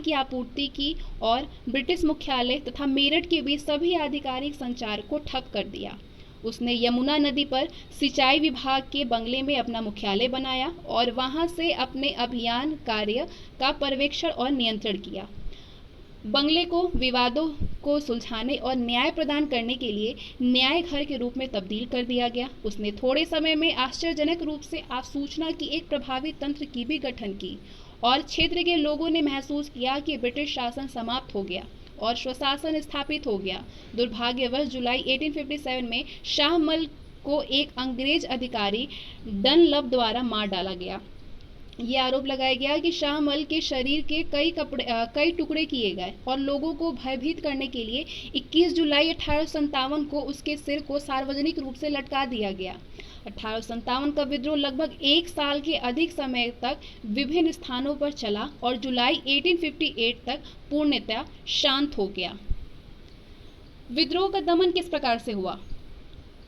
[SPEAKER 1] की आपूर्ति की और ब्रिटिश मुख्यालय तथा मेरठ के बीच सभी आधिकारिक संचार को ठप कर दिया। उसने यमुना नदी पर सिंचाई विभाग के बंगले में अपना मुख्यालय बनाया और वहां से अपने अभियान कार्य का पर्यवेक्षण और नियंत्रण किया। बंगले को विवादों को सुलझाने और न्याय प्रदान करने के लिए न्याय घर के रूप में तब्दील कर दिया गया। उसने थोड़े समय में आश्चर्यजनक रूप से सूचना की एक प्रभावी तंत्र की भी गठन की और क्षेत्र के लोगों ने महसूस किया कि ब्रिटिश शासन समाप्त हो गया और स्वशासन स्थापित हो गया। दुर्भाग्यवश जुलाई 1857 में शाहमल को एक अंग्रेज अधिकारी डनलप द्वारा मार डाला गया। ये आरोप लगाया गया कि शाहमल के शरीर के कई टुकड़े किए गए और लोगों को भयभीत करने के लिए 21 जुलाई 1857 को उसके सिर को सार्वजनिक रूप से लटका दिया गया। 1857 का विद्रोह लगभग एक साल के अधिक समय तक विभिन्न स्थानों पर चला और जुलाई 1858 तक पूर्णतः शांत हो गया। विद्रोह का दमन किस प्रकार से हुआ?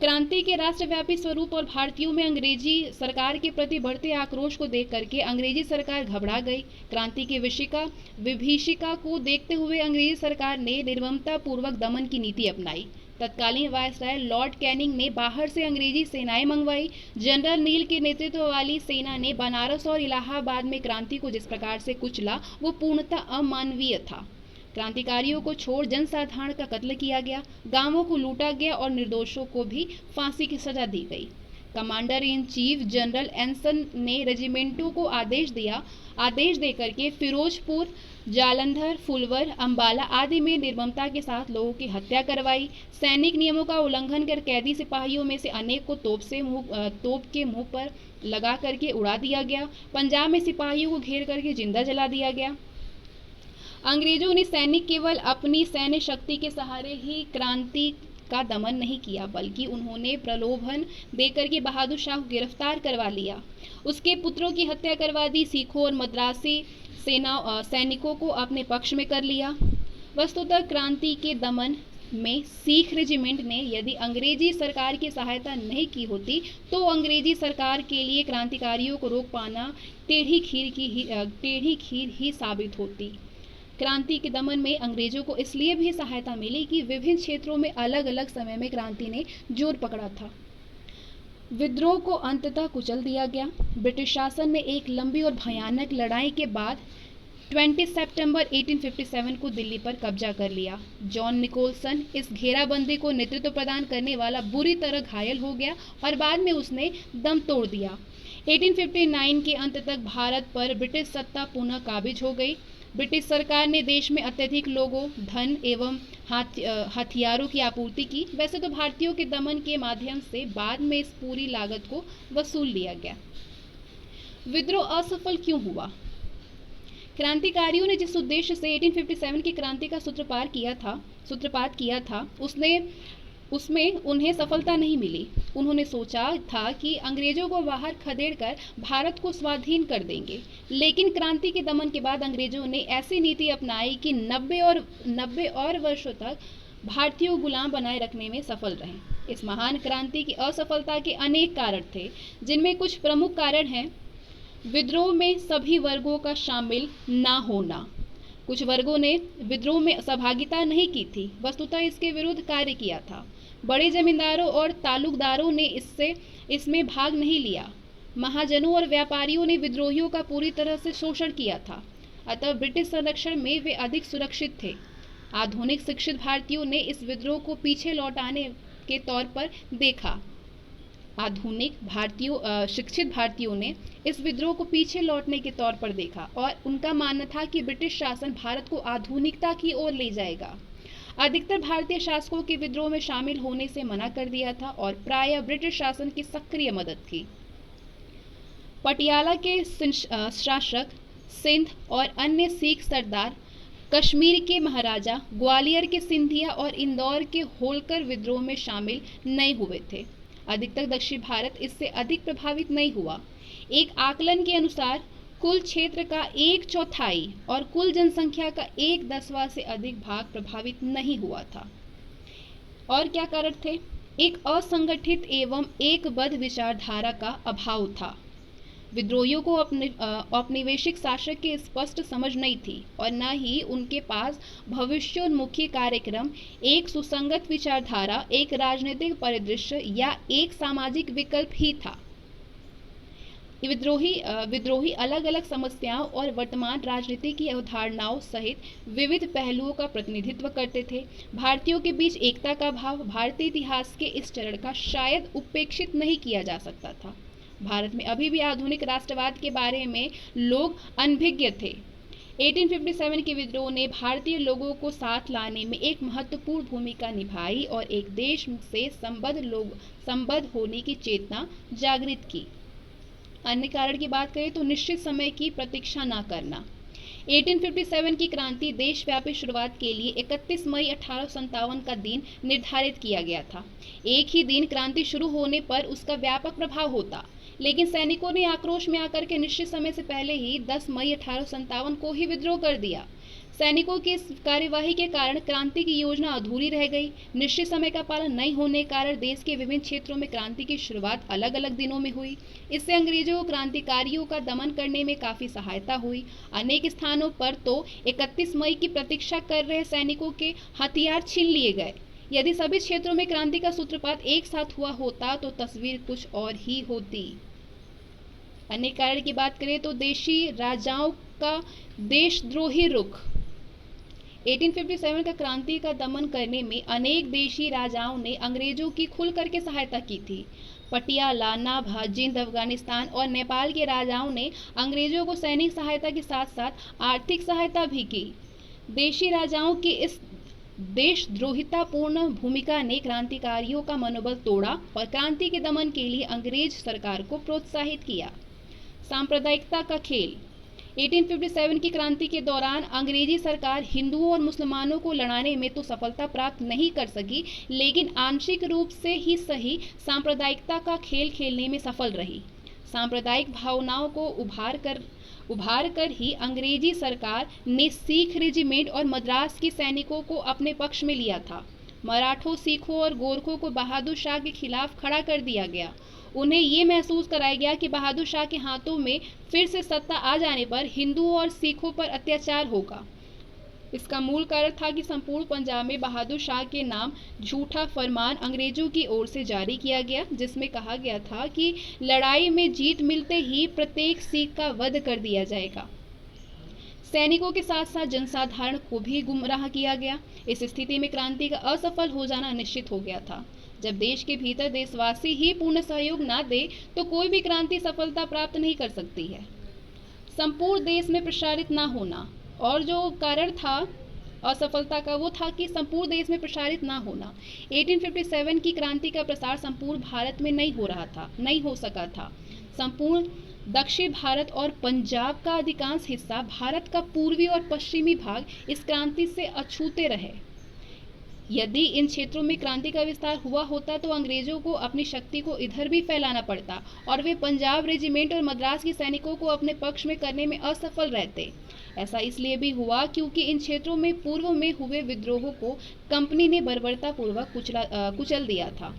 [SPEAKER 1] क्रांति के राष्ट्रव्यापी स्वरूप और भारतीयों में अंग्रेजी सरकार के प्रति बढ़ते आक्रोश को देख करके अंग्रेजी सरकार घबरा गई। क्रांति की विभीषिका को देखते हुए अंग्रेजी सरकार ने निर्ममता पूर्वक दमन की नीति अपनाई। तत्कालीन वायसराय लॉर्ड कैनिंग ने बाहर से अंग्रेजी सेनाएं मंगवाई। जनरल नील के नेतृत्व वाली सेना ने बनारस और इलाहाबाद में क्रांति को जिस प्रकार से कुचला वो पूर्णतः अमानवीय था। क्रांतिकारियों को छोड़ जनसाधारण का कत्ल किया गया, गांवों को लूटा गया और निर्दोषों को भी फांसी की सजा दी गई। कमांडर इन चीफ जनरल एंसन ने रेजिमेंटों को आदेश देकर के फिरोजपुर, जालंधर, फुलवर, अंबाला आदि में निर्ममता के साथ लोगों की हत्या करवाई। सैनिक नियमों का उल्लंघन कर कैदी सिपाहियों में से अनेक को तोप के मुंह पर लगा करके उड़ा दिया गया। पंजाब में सिपाहियों को घेर करके जिंदा जला दिया गया। अंग्रेजों ने सैनिक केवल अपनी सैन्य शक्ति के सहारे ही क्रांति का दमन नहीं किया, बल्कि उन्होंने प्रलोभन देकर के बहादुर शाह को गिरफ्तार करवा लिया, उसके पुत्रों की हत्या करवा दी, सिखों और मद्रासी सैनिकों को अपने पक्ष में कर लिया। वस्तुतः क्रांति के दमन में सिख रेजिमेंट ने यदि अंग्रेजी सरकार की सहायता नहीं की होती तो अंग्रेजी सरकार के लिए क्रांतिकारियों को रोक पाना टेढ़ी खीर ही साबित होती। क्रांति के दमन में अंग्रेजों को इसलिए भी सहायता मिली कि विभिन्न क्षेत्रों में अलग अलग समय में क्रांति ने जोर पकड़ा था। विद्रोह को अंततः कुचल दिया गया। ब्रिटिश शासन ने एक लंबी और भयानक लड़ाई के बाद 20 सितंबर 1857 को दिल्ली पर कब्जा कर लिया। जॉन निकोलसन इस घेराबंदी को नेतृत्व प्रदान करने वाला बुरी तरह घायल हो गया और बाद में उसने दम तोड़ दिया। 1859 के अंत तक भारत पर ब्रिटिश सत्ता पुनः काबिज हो गई। ब्रिटिश सरकार ने देश में अत्यधिक लोगों, धन एवं हथियारों की आपूर्ति की। वैसे तो भारतीयों के दमन के माध्यम से बाद में इस पूरी लागत को वसूल लिया गया। विद्रोह असफल क्यों हुआ? क्रांतिकारियों ने जिस उद्देश्य से 1857 की क्रांति का सूत्रपात किया था उसमें उन्हें सफलता नहीं मिली। उन्होंने सोचा था कि अंग्रेजों को बाहर खदेड़कर भारत को स्वाधीन कर देंगे, लेकिन क्रांति के दमन के बाद अंग्रेजों ने ऐसी नीति अपनाई कि 90 और वर्षों तक भारतीयों को गुलाम बनाए रखने में सफल रहे। इस महान क्रांति की असफलता के अनेक कारण थे, जिनमें कुछ प्रमुख कारण हैं। विद्रोह में सभी वर्गों का शामिल ना होना, कुछ वर्गों ने विद्रोह में सहभागिता नहीं की थी, वस्तुतः इसके विरुद्ध कार्य किया था। बड़े जमींदारों और तालुकदारों ने इसमें भाग नहीं लिया। महाजनों और व्यापारियों ने विद्रोहियों का पूरी तरह से शोषण किया था, अतः ब्रिटिश संरक्षण में वे अधिक सुरक्षित थे। आधुनिक शिक्षित भारतीयों ने इस विद्रोह को पीछे लौटाने के तौर पर देखा। शिक्षित भारतीयों ने इस विद्रोह को पीछे लौटने के तौर पर देखा और उनका मानना था कि ब्रिटिश शासन भारत को आधुनिकता की ओर ले जाएगा। अधिकतर भारतीय शासकों के विद्रोह में शामिल होने से मना कर दिया था और प्रायः ब्रिटिश शासन की सक्रिय मदद की। पटियाला के शासक, सिंध और अन्य सिख सरदार, कश्मीर के महाराजा, ग्वालियर के सिंधिया और इंदौर के होलकर विद्रोह में शामिल नहीं हुए थे। अधिकतर दक्षिण भारत इससे अधिक प्रभावित नहीं हुआ। एक आकलन के अनुसार कुल क्षेत्र का 1/4 और कुल जनसंख्या का 1/10 से अधिक भाग प्रभावित नहीं हुआ था। और क्या कारण थे? एक असंगठित एवं एकबद्ध विचारधारा का अभाव था। विद्रोहियों को औपनिवेशिक शासक की स्पष्ट समझ नहीं थी और न ही उनके पास भविष्योन्मुखी कार्यक्रम, एक सुसंगत विचारधारा, एक राजनीतिक परिदृश्य या एक सामाजिक विकल्प ही था। विद्रोही अलग अलग समस्याओं और वर्तमान राजनीति की अवधारणाओं सहित विविध पहलुओं का प्रतिनिधित्व करते थे। भारतीयों के बीच एकता का भाव भारतीय इतिहास के इस चरण का शायद उपेक्षित नहीं किया जा सकता था। भारत में अभी भी आधुनिक राष्ट्रवाद के बारे में लोग अनभिज्ञ थे। 1857 के विद्रोह ने भारतीय लोगों को साथ लाने में एक महत्वपूर्ण भूमिका निभाई और एक देश से संबद्ध होने की चेतना जागृत की। अन्य कारण की बात करें तो निश्चित समय की प्रतीक्षा न करना। 1857 की क्रांति देशव्यापी शुरुआत के लिए 31 मई 1857 का दिन निर्धारित किया गया था। एक ही दिन क्रांति शुरू होने पर उसका व्यापक प्रभाव होता, लेकिन सैनिकों ने आक्रोश में आकर के निश्चित समय से पहले ही 10 मई 1857 को ही विद्रोह कर दिया। सैनिकों की इस कार्यवाही के कारण क्रांति की योजना अधूरी रह गई। निश्चित समय का पालन नहीं होने के कारण देश के विभिन्न क्षेत्रों में क्रांति की शुरुआत अलग अलग दिनों में हुई। इससे अंग्रेजों को क्रांतिकारियों का दमन करने में काफी सहायता हुई। अनेक स्थानों पर तो 31 मई की प्रतीक्षा कर रहे सैनिकों के हथियार छीन लिए गए। यदि सभी क्षेत्रों में क्रांति का सूत्रपात एक साथ हुआ होता तो तस्वीर कुछ और ही होती। अन्य कारण की बात करें तो देशी राजाओं का देशद्रोही रुख। 1857 का क्रांति का दमन करने में अनेक देशी राजाओं ने अंग्रेजों की खुल करके सहायता की थी। पटियाला, नाभा, जिंद, अफगानिस्तान और नेपाल के राजाओं ने अंग्रेजों को सैनिक सहायता के साथ साथ आर्थिक सहायता भी की। देशी राजाओं की इस देशद्रोहितापूर्ण भूमिका ने क्रांतिकारियों का मनोबल तोड़ा और क्रांति के दमन के लिए अंग्रेज सरकार को प्रोत्साहित किया। सांप्रदायिकता का खेल। 1857 की क्रांति के दौरान अंग्रेजी सरकार हिंदुओं और मुसलमानों को लड़ाने में तो सफलता प्राप्त नहीं कर सकी, लेकिन आंशिक रूप से ही सही सांप्रदायिकता का खेल खेलने में सफल रही। सांप्रदायिक भावनाओं को उभार कर ही अंग्रेजी सरकार ने सिख रेजिमेंट और मद्रास के सैनिकों को अपने पक्ष में लिया था। मराठों, सिखों और गोरखों को बहादुर शाह के खिलाफ खड़ा कर दिया गया। उन्हें ये महसूस कराया गया कि बहादुर शाह के हाथों में फिर से सत्ता आ जाने पर हिंदुओं और सिखों पर अत्याचार होगा। इसका मूल कारण था कि संपूर्ण पंजाब में बहादुर शाह के नाम झूठा फरमान अंग्रेजों की ओर से जारी किया गया, जिसमें कहा गया था कि लड़ाई में जीत मिलते ही प्रत्येक सिख का वध कर दिया जाएगा। सैनिकों के साथ साथ जनसाधारण को भी गुमराह किया गया। इस स्थिति में क्रांति का असफल हो जाना निश्चित हो गया था। जब देश के भीतर देशवासी ही पूर्ण सहयोग ना दे तो कोई भी क्रांति सफलता प्राप्त नहीं कर सकती है। संपूर्ण देश में प्रसारित ना होना, और जो कारण था असफलता का वो था कि संपूर्ण देश में प्रसारित ना होना। 1857 की क्रांति का प्रसार संपूर्ण भारत में नहीं हो सका था। संपूर्ण दक्षिण भारत और पंजाब का अधिकांश हिस्सा, भारत का पूर्वी और पश्चिमी भाग इस क्रांति से अछूते रहे। यदि इन क्षेत्रों में क्रांति का विस्तार हुआ होता तो अंग्रेजों को अपनी शक्ति को इधर भी फैलाना पड़ता और वे पंजाब रेजिमेंट और मद्रास के सैनिकों को अपने पक्ष में करने में असफल रहते। ऐसा इसलिए भी हुआ क्योंकि इन क्षेत्रों में पूर्व में हुए विद्रोहों को कंपनी ने बर्बरतापूर्वक कुचल दिया था।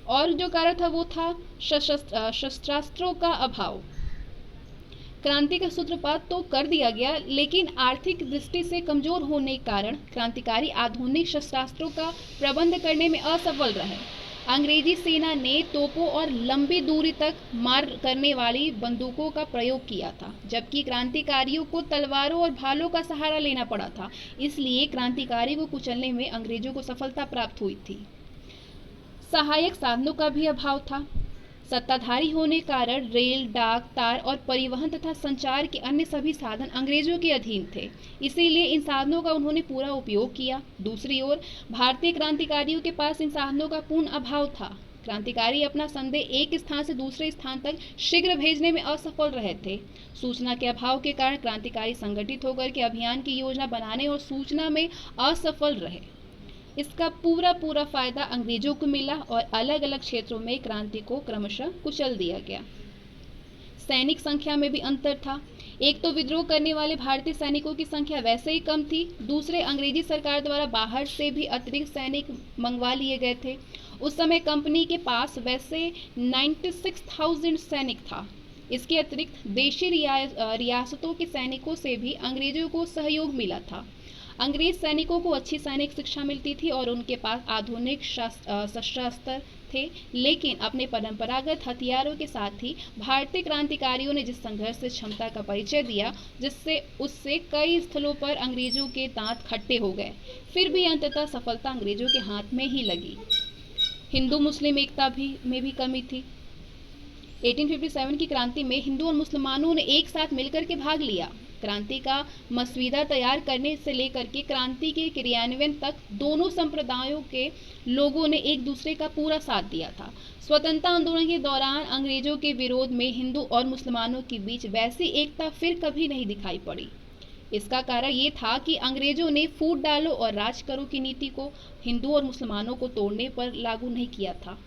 [SPEAKER 1] और जो कारण था वो था शस्त्रास्त्रों का अभाव। क्रांति का सूत्रपात तो कर दिया गया, लेकिन आर्थिक दृष्टि से कमजोर होने के कारण क्रांतिकारी आधुनिक शस्त्रास्त्रों का प्रबंध करने में असफल रहे। अंग्रेजी सेना ने तोपों और लंबी दूरी तक मार करने वाली बंदूकों का प्रयोग किया था, जबकि क्रांतिकारियों को तलवारों और भालों का सहारा लेना पड़ा था। इसलिए क्रांतिकारी को कुचलने में अंग्रेजों को सफलता प्राप्त हुई थी। सहायक साधनों का भी अभाव था। सत्ताधारी होने के कारण रेल, डाक, तार और परिवहन तथा संचार के अन्य सभी साधन अंग्रेजों के अधीन थे, इसीलिए इन साधनों का उन्होंने पूरा उपयोग किया। दूसरी ओर भारतीय क्रांतिकारियों के पास इन साधनों का पूर्ण अभाव था। क्रांतिकारी अपना संदेश एक स्थान से दूसरे स्थान तक शीघ्र भेजने में असफल रहे थे। सूचना के अभाव के कारण क्रांतिकारी संगठित होकर के अभियान की योजना बनाने और सूचना में असफल रहे। इसका पूरा फायदा अंग्रेजों को मिला और अलग अलग क्षेत्रों में क्रांति को क्रमशः कुचल दिया गया। सैनिक संख्या में भी अंतर था। एक तो विद्रोह करने वाले भारतीय सैनिकों की संख्या वैसे ही कम थी, दूसरे अंग्रेजी सरकार द्वारा बाहर से भी अतिरिक्त सैनिक मंगवा लिए गए थे। उस समय कंपनी के पास वैसे 96,000 सैनिक था। इसके अतिरिक्त देशी रियासतों के सैनिकों से भी अंग्रेजों को सहयोग मिला था। अंग्रेज सैनिकों को अच्छी सैनिक शिक्षा मिलती थी और उनके पास आधुनिक शस्त्रास्त्र थे, लेकिन अपने परंपरागत हथियारों के साथ ही भारतीय क्रांतिकारियों ने जिस संघर्ष से क्षमता का परिचय दिया, जिससे उससे कई स्थलों पर अंग्रेजों के दांत खट्टे हो गए। फिर भी अंततः सफलता अंग्रेजों के हाथ में ही लगी। हिंदू मुस्लिम एकता में भी कमी थी। 1857 की क्रांति में हिंदू और मुसलमानों ने एक साथ मिलकर के भाग लिया। क्रांति का मसवीदा तैयार करने से लेकर के क्रांति के क्रियान्वयन तक दोनों संप्रदायों के लोगों ने एक दूसरे का पूरा साथ दिया था। स्वतंत्रता आंदोलन के दौरान अंग्रेजों के विरोध में हिंदू और मुसलमानों के बीच वैसी एकता फिर कभी नहीं दिखाई पड़ी। इसका कारण ये था कि अंग्रेजों ने फूट डालो और राज करो की नीति को हिंदू और मुसलमानों को तोड़ने पर लागू नहीं किया था।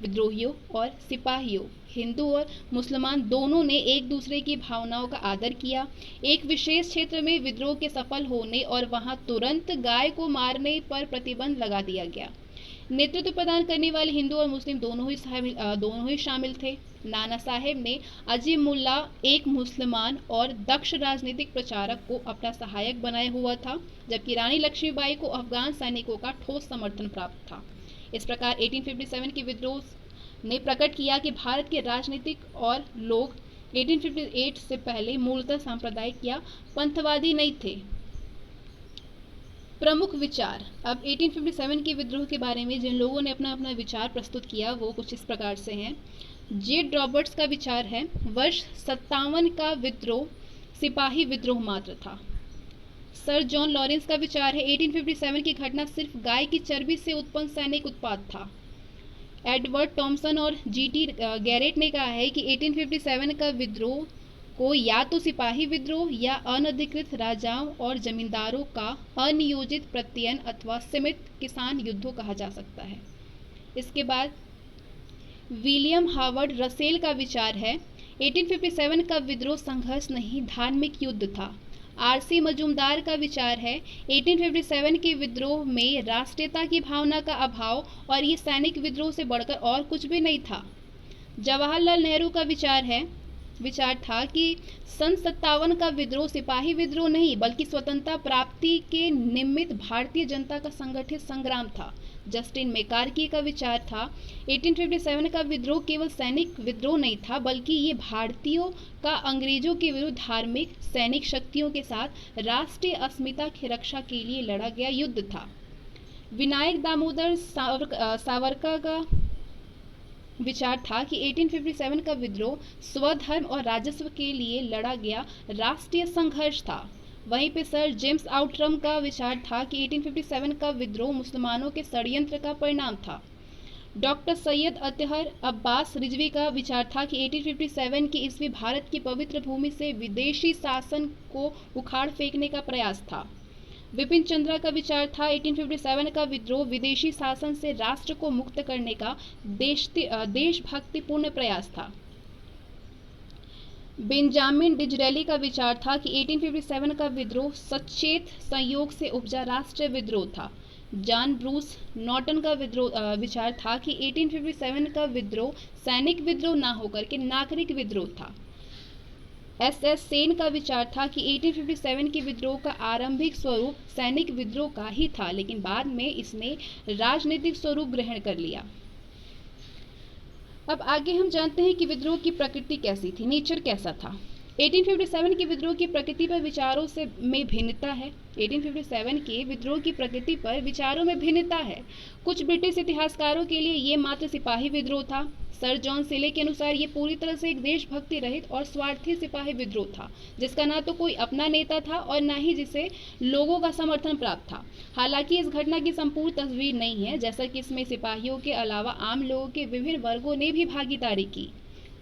[SPEAKER 1] विद्रोहियों और सिपाहियों, हिंदू और मुसलमान दोनों ने एक दूसरे की भावनाओं का आदर किया। एक विशेष क्षेत्र में विद्रोह के सफल होने और वहां तुरंत गाय को मारने पर प्रतिबंध लगा दिया गया। नेतृत्व प्रदान करने वाले हिंदू और मुस्लिम दोनों ही शामिल थे। नाना साहेब ने अजीमुल्ला, एक मुसलमान और दक्ष राजनीतिक प्रचारक को अपना सहायक बनाया हुआ था, जबकि रानी लक्ष्मीबाई को अफगान सैनिकों का ठोस समर्थन प्राप्त था। इस प्रकार 1857 के विद्रोह ने प्रकट किया कि भारत के राजनीतिक और लोग 1858 से पहले मूलतः सांप्रदायिक या पंथवादी नहीं थे। प्रमुख विचार। अब 1857 के विद्रोह के बारे में जिन लोगों ने अपना अपना विचार प्रस्तुत किया वो कुछ इस प्रकार से हैं। जेड रॉबर्ट्स का विचार है, वर्ष 57 का विद्रोह सिपाही विद्रोह मात्र था। सर जॉन लॉरेंस का विचार है, 1857 की घटना सिर्फ गाय की चर्बी से उत्पन्न सैनिक उत्पाद था। एडवर्ड टॉमसन और जीटी गैरेट ने कहा है कि 1857 का विद्रोह को या तो सिपाही विद्रोह या अनधिकृत राजाओं और जमींदारों का अनियोजित प्रत्ययन अथवा सीमित किसान युद्धों कहा जा सकता है। इसके बाद विलियम हावर्ड रसेल का विचार है, 1857 का विद्रोह संघर्ष नहीं धार्मिक युद्ध था। आरसी मजूमदार का विचार है, 1857 के विद्रोह में राष्ट्रीयता की भावना का अभाव और ये सैनिक विद्रोह से बढ़कर और कुछ भी नहीं था। जवाहरलाल नेहरू का विचार था कि सन 57 का विद्रोह सिपाही विद्रोह नहीं बल्कि स्वतंत्रता प्राप्ति के निमित्त भारतीय जनता का संगठित संग्राम था। जस्टिन मैकार्की का विचार था, 1857 का विद्रोह केवल सैनिक विद्रोह नहीं था बल्कि ये भारतीयों का अंग्रेजों के विरुद्ध धार्मिक सैनिक शक्तियों के साथ राष्ट्रीय अस्मिता की रक्षा के लिए लड़ा गया युद्ध था। विनायक दामोदर सावरकर का विचार था कि 1857 का विद्रोह स्वधर्म और राजस्व के लिए लड़ा गया राष्ट्रीय संघर्ष था। वहीं पे सर जेम्स आउटरम का विचार था कि 1857 का विद्रोह मुसलमानों के षड्यंत्र का परिणाम था। डॉक्टर सैयद अतहर अब्बास रिजवी का विचार था कि 1857 की ईस्वी भारत की पवित्र भूमि से विदेशी शासन को उखाड़ फेंकने का प्रयास था। बिपिन चंद्रा का विचार था, 1857 का विद्रोह विदेशी शासन से राष्ट्र को मुक्त करने का देशभक्तिपूर्ण प्रयास था। बेंजामिन डिजरेली का विचार था कि 1857 का विद्रोह सचेत संयोग से उपजा राष्ट्रीय विद्रोह था। जॉन ब्रूस नॉर्टन का विचार था कि 1857 का विद्रोह सैनिक विद्रोह ना होकर के नागरिक विद्रोह था। एस सेन का विचार था कि 1857 के विद्रोह का आरंभिक स्वरूप सैनिक विद्रोह का ही था, लेकिन बाद में इसने राजनीतिक स्वरूप ग्रहण कर लिया। अब आगे हम जानते हैं कि विद्रोह की प्रकृति कैसी थी, नेचर कैसा था। 1857 के विद्रोह की प्रकृति पर विचारों से में भिन्नता है। 1857 के विद्रोह की प्रकृति पर विचारों में भिन्नता है। कुछ ब्रिटिश इतिहासकारों के लिए ये मात्र सिपाही विद्रोह था। सर जॉन सिले के अनुसार ये पूरी तरह से एक देशभक्ति रहित और स्वार्थी सिपाही विद्रोह था, जिसका ना तो कोई अपना नेता था और ना ही जिसे लोगों का समर्थन प्राप्त था। हालांकि इस घटना की संपूर्ण तस्वीर नहीं है, जैसा कि इसमें सिपाहियों के अलावा आम लोगों के विभिन्न वर्गों ने भी भागीदारी की।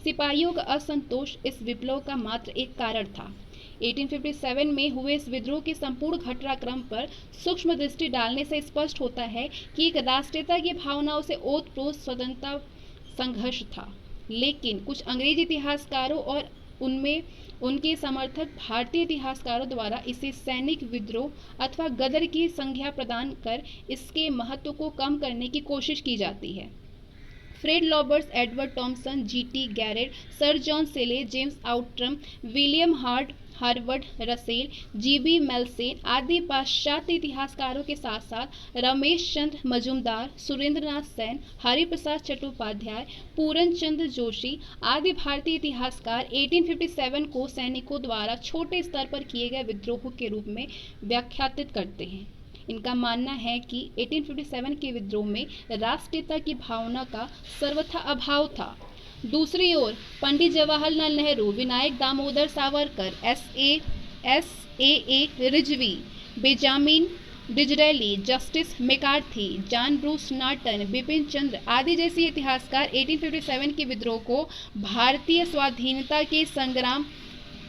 [SPEAKER 1] सिपाहियों का असंतोष इस विप्लव का मात्र एक कारण था। 1857 में हुए इस विद्रोह के संपूर्ण घटनाक्रम पर सूक्ष्म दृष्टि डालने से स्पष्ट होता है कि एक राष्ट्रीयता की भावनाओं से ओतप्रोत स्वतंत्रता संघर्ष था। लेकिन कुछ अंग्रेजी इतिहासकारों और उनमें उनके समर्थक भारतीय इतिहासकारों द्वारा इसे सैनिक विद्रोह अथवा गदर की संज्ञा प्रदान कर इसके महत्व को कम करने की कोशिश की जाती है। Fred Roberts, Edward Thompson, G T Garratt, sir John Seeley, James Outram, William Harvard Russell, G B Malleson आदि पाश्चात्य इतिहासकारों के साथ साथ रमेश चंद्र मजुमदार, सुरेंद्रनाथ सेन, हरिप्रसाद चट्टोपाध्याय, पूरन चंद्र जोशी आदि भारतीय इतिहासकार 1857 को सैनिकों द्वारा छोटे स्तर पर किए गए विद्रोह के रूप में व्याख्यातित करते हैं। इनका मानना है कि 1857 के विद्रोह में राष्ट्रीयता की भावना का सर्वथा अभाव था। दूसरी ओर Pandit Jawaharlal Nehru, Vinayak Damodar Savarkar, S A. Rizvi, Benjamin Disraeli, justice McCarthy, John Bruce Norton, Bipin Chandra आदि जैसे इतिहासकार 1857 के विद्रोह को भारतीय स्वाधीनता के संग्राम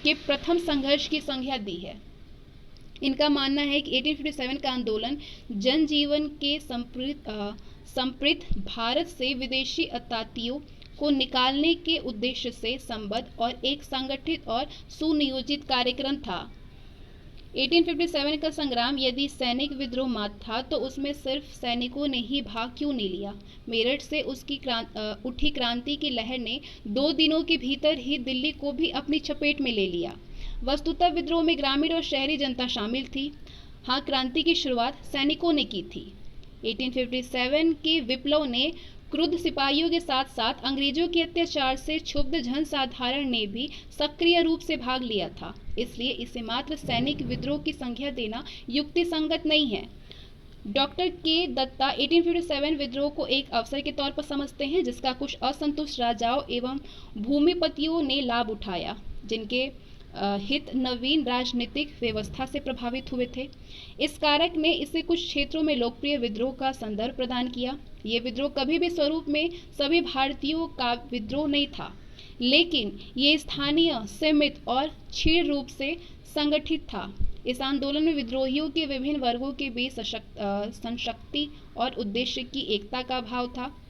[SPEAKER 1] के प्रथम संघर्ष की संज्ञा दी है। इनका मानना है कि 1857 का आंदोलन जनजीवन के संप्रीत भारत से विदेशी अतातियों को निकालने के उद्देश्य से संबद्ध और एक संगठित और सुनियोजित कार्यक्रम था। 1857 का संग्राम यदि सैनिक विद्रोह मात्र था तो उसमें सिर्फ सैनिकों ने ही भाग क्यों नहीं लिया। मेरठ से उसकी उठी क्रांति की लहर ने 2 दिनों के भीतर ही दिल्ली को भी अपनी चपेट में ले लिया। वस्तुतः विद्रोह में ग्रामीण और शहरी जनता शामिल थी। हाँ, क्रांति की शुरुआत सैनिकों ने की थी। 1857 के विप्लव ने क्रुद्ध सिपाहियों के साथ साथ अंग्रेजों के अत्याचार से क्षुब्ध जनसाधारण ने भी सक्रिय रूप से भाग लिया था। इसलिए इसे मात्र सैनिक विद्रोह की संज्ञा देना युक्ति संगत नहीं है। डॉक्टर के दत्ता 1857 विद्रोह को एक अवसर के तौर पर समझते हैं, जिसका कुछ असंतुष्ट राजाओं एवं भूमिपतियों ने लाभ उठाया, जिनके हित नवीन राजनीतिक व्यवस्था से प्रभावित हुए थे। इस कारक ने इसे कुछ क्षेत्रों में लोकप्रिय विद्रोह का संदर्भ प्रदान किया। ये विद्रोह कभी भी स्वरूप में सभी भारतीयों का विद्रोह नहीं था, लेकिन ये स्थानीय, सीमित और क्षीण रूप से संगठित था। इस आंदोलन में विद्रोहियों के विभिन्न वर्गों के बीच संशक्ति और उद्देश्य की एकता का भाव था।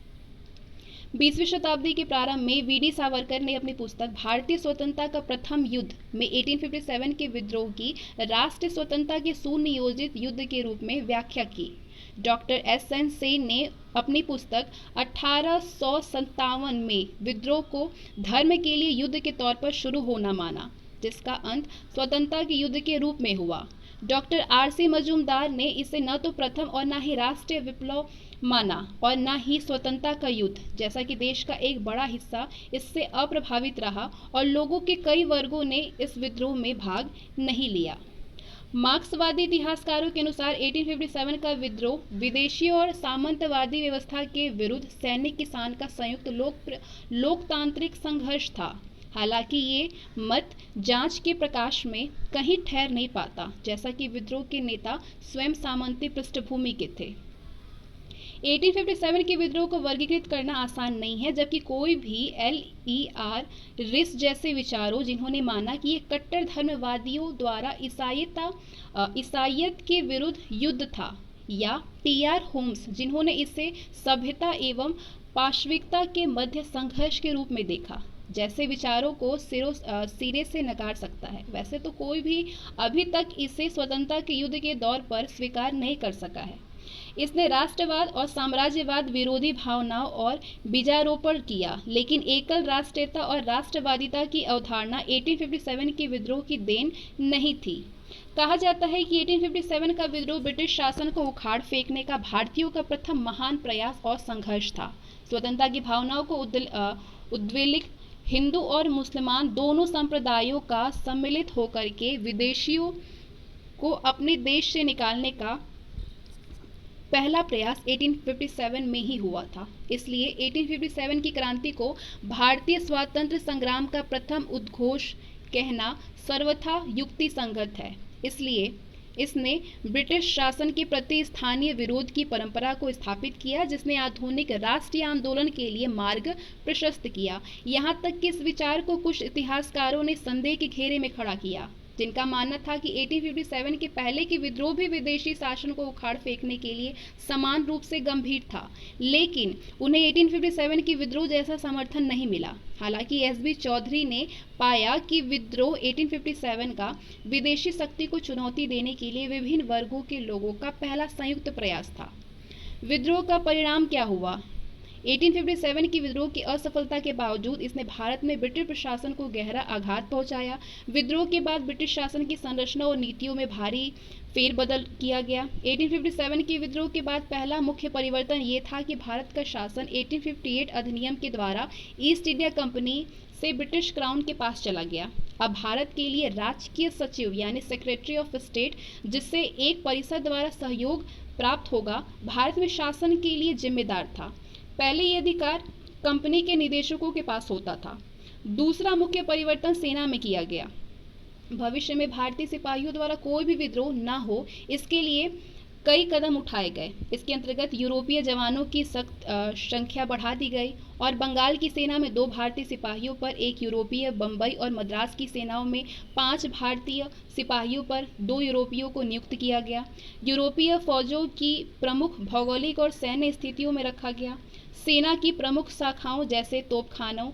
[SPEAKER 1] 20वीं शताब्दी के प्रारंभ में वीडी सावरकर ने अपनी पुस्तक भारतीय स्वतंत्रता का प्रथम युद्ध में 1857 के विद्रोह की राष्ट्रीय स्वतंत्रता के सुनियोजित युद्ध के रूप में व्याख्या की। Doctor SN. सेन ने अपनी पुस्तक 1857 में विद्रोह को धर्म के लिए युद्ध के तौर पर शुरू होना माना, जिसका अंत स्वतंत्रता के युद्ध के रूप में हुआ। Doctor RC. मजूमदार ने इसे न तो प्रथम और न ही राष्ट्रीय विप्लव माना और न ही स्वतंत्रता का युद्ध, जैसा कि देश का एक बड़ा हिस्सा इससे अप्रभावित रहा और लोगों के कई वर्गों ने इस विद्रोह में भाग नहीं लिया। मार्क्सवादी इतिहासकारों के अनुसार 1857 का विद्रोह विदेशी और सामंतवादी व्यवस्था के विरुद्ध सैनिक किसान का संयुक्त लोकतांत्रिक संघर्ष था। हालांकि ये मत जांच के प्रकाश में कहीं ठहर नहीं पाता, जैसा कि विद्रोह के नेता स्वयं सामंती पृष्ठभूमि के थे। 1857 के विद्रोह को वर्गीकृत करना आसान नहीं है, जबकि कोई भी एल.ई.आर. रिस जैसे विचारों, जिन्होंने माना कि ये कट्टर धर्मवादियों द्वारा ईसाइयत के विरुद्ध युद्ध था, या टी.आर. होम्स, जिन्होंने इसे सभ्यता एवं पाशविकता के मध्य संघर्ष के रूप में देखा, जैसे विचारों को सिरे से नकार सकता है। वैसे तो कोई भी अभी तक इसे स्वतंत्रता के युद्ध के दौर पर स्वीकार नहीं कर सका है। इसने राष्ट्रवाद और साम्राज्यवाद विरोधी भावनाओं और बीजारोपण किया, लेकिन एकल राष्ट्रीयता और राष्ट्रवादिता की अवधारणा 1857 के विद्रोह की देन नहीं थी। कहा जाता है कि 1857 का विद्रोह ब्रिटिश शासन को उखाड़ फेंकने का भारतीयों का प्रथम महान प्रयास और संघर्ष था। स्वतंत्रता की भावनाओं को उद्वेलित हिंदू और मुसलमान दोनों संप्रदायों का सम्मिलित होकर के विदेशियों को अपने देश से निकालने का पहला प्रयास 1857 में ही हुआ था। इसलिए 1857 की क्रांति को भारतीय स्वातंत्र्य संग्राम का प्रथम उद्घोष कहना सर्वथा युक्तिसंगत है। इसलिए इसने ब्रिटिश शासन के प्रति स्थानीय विरोध की परंपरा को स्थापित किया, जिसने आधुनिक राष्ट्रीय आंदोलन के लिए मार्ग प्रशस्त किया। यहाँ तक कि इस विचार को कुछ इतिहासकारों ने संदेह के घेरे में खड़ा किया, जिनका मानना था कि 1857 के पहले की विद्रोह भी विदेशी शासन को उखाड़ फेंकने के लिए समान रूप से गंभीर था, लेकिन उन्हें 1857 की विद्रोह जैसा समर्थन नहीं मिला। हालांकि एसबी चौधरी ने पाया कि विद्रोह 1857 का विदेशी शक्ति को चुनौती देने के लिए विभिन्न वर्गों के लोगों का पहला संयुक्त प्रयास था। विद्रोह का परिणाम क्या हुआ? 1857 की विद्रोह की असफलता के बावजूद इसने भारत में ब्रिटिश प्रशासन को गहरा आघात पहुंचाया। विद्रोह के बाद ब्रिटिश शासन की संरचना और नीतियों में भारी फेरबदल किया गया। 1857 के विद्रोह के बाद पहला मुख्य परिवर्तन ये था कि भारत का शासन 1858 अधिनियम के द्वारा ईस्ट इंडिया कंपनी से ब्रिटिश क्राउन के पास चला गया। अब भारत के लिए राजकीय सचिव यानी सेक्रेटरी ऑफ स्टेट, जिससे एक परिषद द्वारा सहयोग प्राप्त होगा, भारत में शासन के लिए जिम्मेदार था। पहले ये अधिकार कंपनी के निदेशकों के पास होता था। दूसरा मुख्य परिवर्तन सेना में किया गया। भविष्य में भारतीय सिपाहियों द्वारा कोई भी विद्रोह न हो, इसके लिए कई कदम उठाए गए। इसके अंतर्गत यूरोपीय जवानों की सख्त संख्या बढ़ा दी गई और बंगाल की सेना में 2 भारतीय सिपाहियों पर, 1 यूरोपीय, बम्बई और मद्रास की सेनाओं में 5 भारतीय सिपाहियों पर 2 यूरोपियों को नियुक्त किया गया। यूरोपीय फौजों की प्रमुख भौगोलिक और सैन्य स्थितियों में रखा गया। सेना की प्रमुख शाखाओं जैसे तोपखानों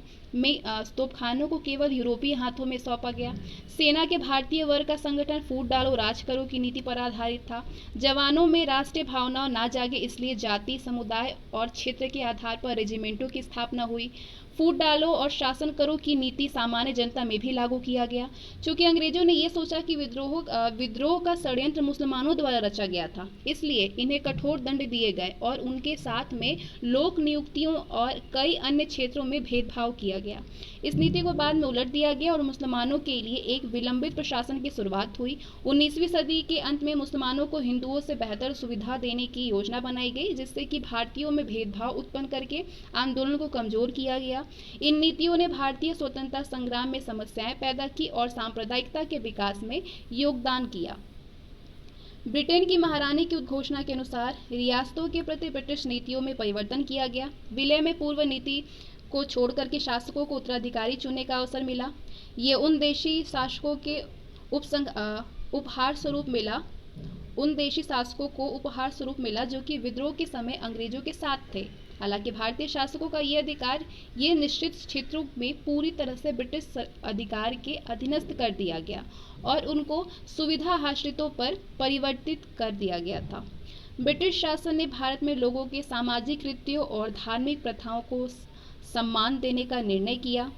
[SPEAKER 1] को केवल यूरोपीय हाथों में सौंपा गया। सेना के भारतीय वर्ग का संगठन फूट डालो राज करो की नीति पर आधारित था। जवानों में राष्ट्रीय भावना ना जागे, इसलिए जाति, समुदाय और क्षेत्र के आधार पर रेजिमेंटों की स्थापना हुई। फूट डालो और शासन करो की नीति सामान्य जनता में भी लागू किया गया। चूंकि अंग्रेजों ने यह सोचा कि विद्रोह का षड्यंत्र मुसलमानों द्वारा रचा गया था, इसलिए इन्हें कठोर दंड दिए गए और उनके साथ में लोक नियुक्तियों और कई अन्य क्षेत्रों में भेदभाव किया गया। इस नीति को बाद में उलट दिया गया और मुसलमानों के लिए एक विलंबित प्रशासन की शुरुआत हुई। 19वीं सदी के अंत में मुसलमानों को हिंदुओं से बेहतर सुविधा देने की योजना बनाई गई, जिससे कि भारतीयों में भेदभाव उत्पन्न करके आंदोलन को कमजोर किया गया। इन नीतियों ने भारतीय स्वतंत्रता संग्राम में समस्याएं पैदा की और सांप्रदायिकता के विकास में योगदान किया। ब्रिटेन की महारानी की उद्घोषणा के अनुसार रियासतों के प्रति ब्रिटिश नीतियों में परिवर्तन किया गया। विलय में पूर्व नीति को छोड़कर के शासकों को उत्तराधिकारी चुनने का अवसर मिला। ये उन देशी शासकों को उपहार स्वरूप मिला जो कि विद्रोह के समय अंग्रेजों के साथ थे। हालांकि भारतीय शासकों का ये अधिकार ये निश्चित क्षेत्रों में पूरी तरह से ब्रिटिश अधिकार के अधीनस्थ कर दिया गया और उनको सुविधा आश्रितों पर परिवर्तित कर दिया गया था। ब्रिटिश शासन ने भारत में लोगों के सामाजिक रीतियों और धार्मिक प्रथाओं को सम्मान देने का निर्णय किया।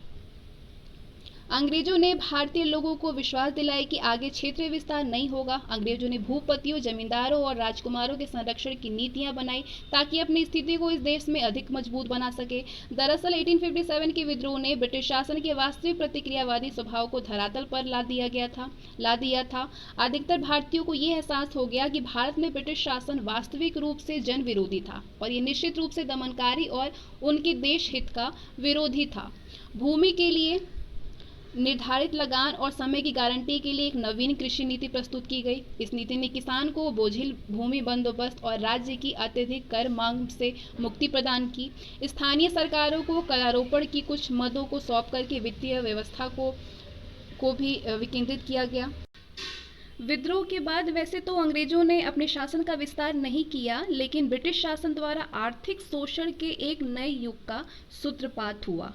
[SPEAKER 1] अंग्रेजों ने भारतीय लोगों को विश्वास दिलाया कि आगे क्षेत्रीय विस्तार नहीं होगा। अंग्रेजों ने भूपतियों, जमींदारों और राजकुमारों के संरक्षण की नीतियां बनाई ताकि अपनी स्थिति को इस देश में अधिक मजबूत बना सके। दरअसल 1857 के विद्रोह ने ब्रिटिश शासन के वास्तविक प्रतिक्रियावादी स्वभाव को धरातल पर ला दिया था। अधिकतर भारतीयों को यह एहसास हो गया कि भारत में ब्रिटिश शासन वास्तविक रूप से जन विरोधी था और ये निश्चित रूप से दमनकारी और उनके देश हित का विरोधी था। भूमि के लिए निर्धारित लगान और समय की गारंटी के लिए एक नवीन कृषि नीति प्रस्तुत की गई। इस नीति ने किसान को बोझिल भूमि बंदोबस्त और राज्य की अत्यधिक कर मांग से मुक्ति प्रदान की। स्थानीय सरकारों को करारोपण की कुछ मदों को सौंप करके वित्तीय व्यवस्था को भी विकेंद्रित किया गया। विद्रोह के बाद वैसे तो अंग्रेजों ने अपने शासन का विस्तार नहीं किया, लेकिन ब्रिटिश शासन द्वारा आर्थिक शोषण के एक नए युग का सूत्रपात हुआ।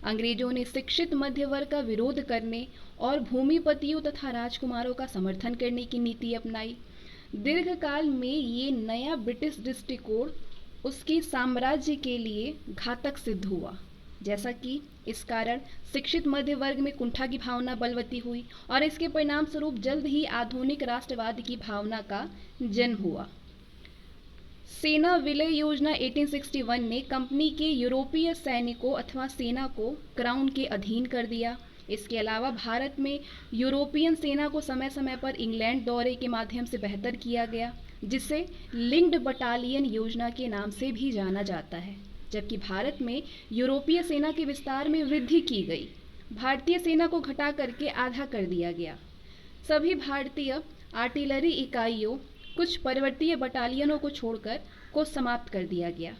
[SPEAKER 1] अंग्रेजों ने शिक्षित मध्य वर्ग का विरोध करने और भूमिपतियों तथा राजकुमारों का समर्थन करने की नीति अपनाई। दीर्घकाल में ये नया ब्रिटिश दृष्टिकोण उसके साम्राज्य के लिए घातक सिद्ध हुआ, जैसा कि इस कारण शिक्षित मध्य वर्ग में कुंठा की भावना बलवती हुई और इसके परिणाम स्वरूप जल्द ही आधुनिक राष्ट्रवाद की भावना का जन्म हुआ। सेना विलय योजना 1861 ने कंपनी के यूरोपीय सैनिकों अथवा सेना को क्राउन के अधीन कर दिया। इसके अलावा भारत में यूरोपियन सेना को समय समय पर इंग्लैंड दौरे के माध्यम से बेहतर किया गया, जिसे लिंक्ड बटालियन योजना के नाम से भी जाना जाता है। जबकि भारत में यूरोपीय सेना के विस्तार में वृद्धि की गई, भारतीय सेना को घटा करके आधा कर दिया गया। सभी भारतीय आर्टिलरी इकाइयों, कुछ परिवर्तीय बटालियनों को छोड़कर को समाप्त कर दिया गया।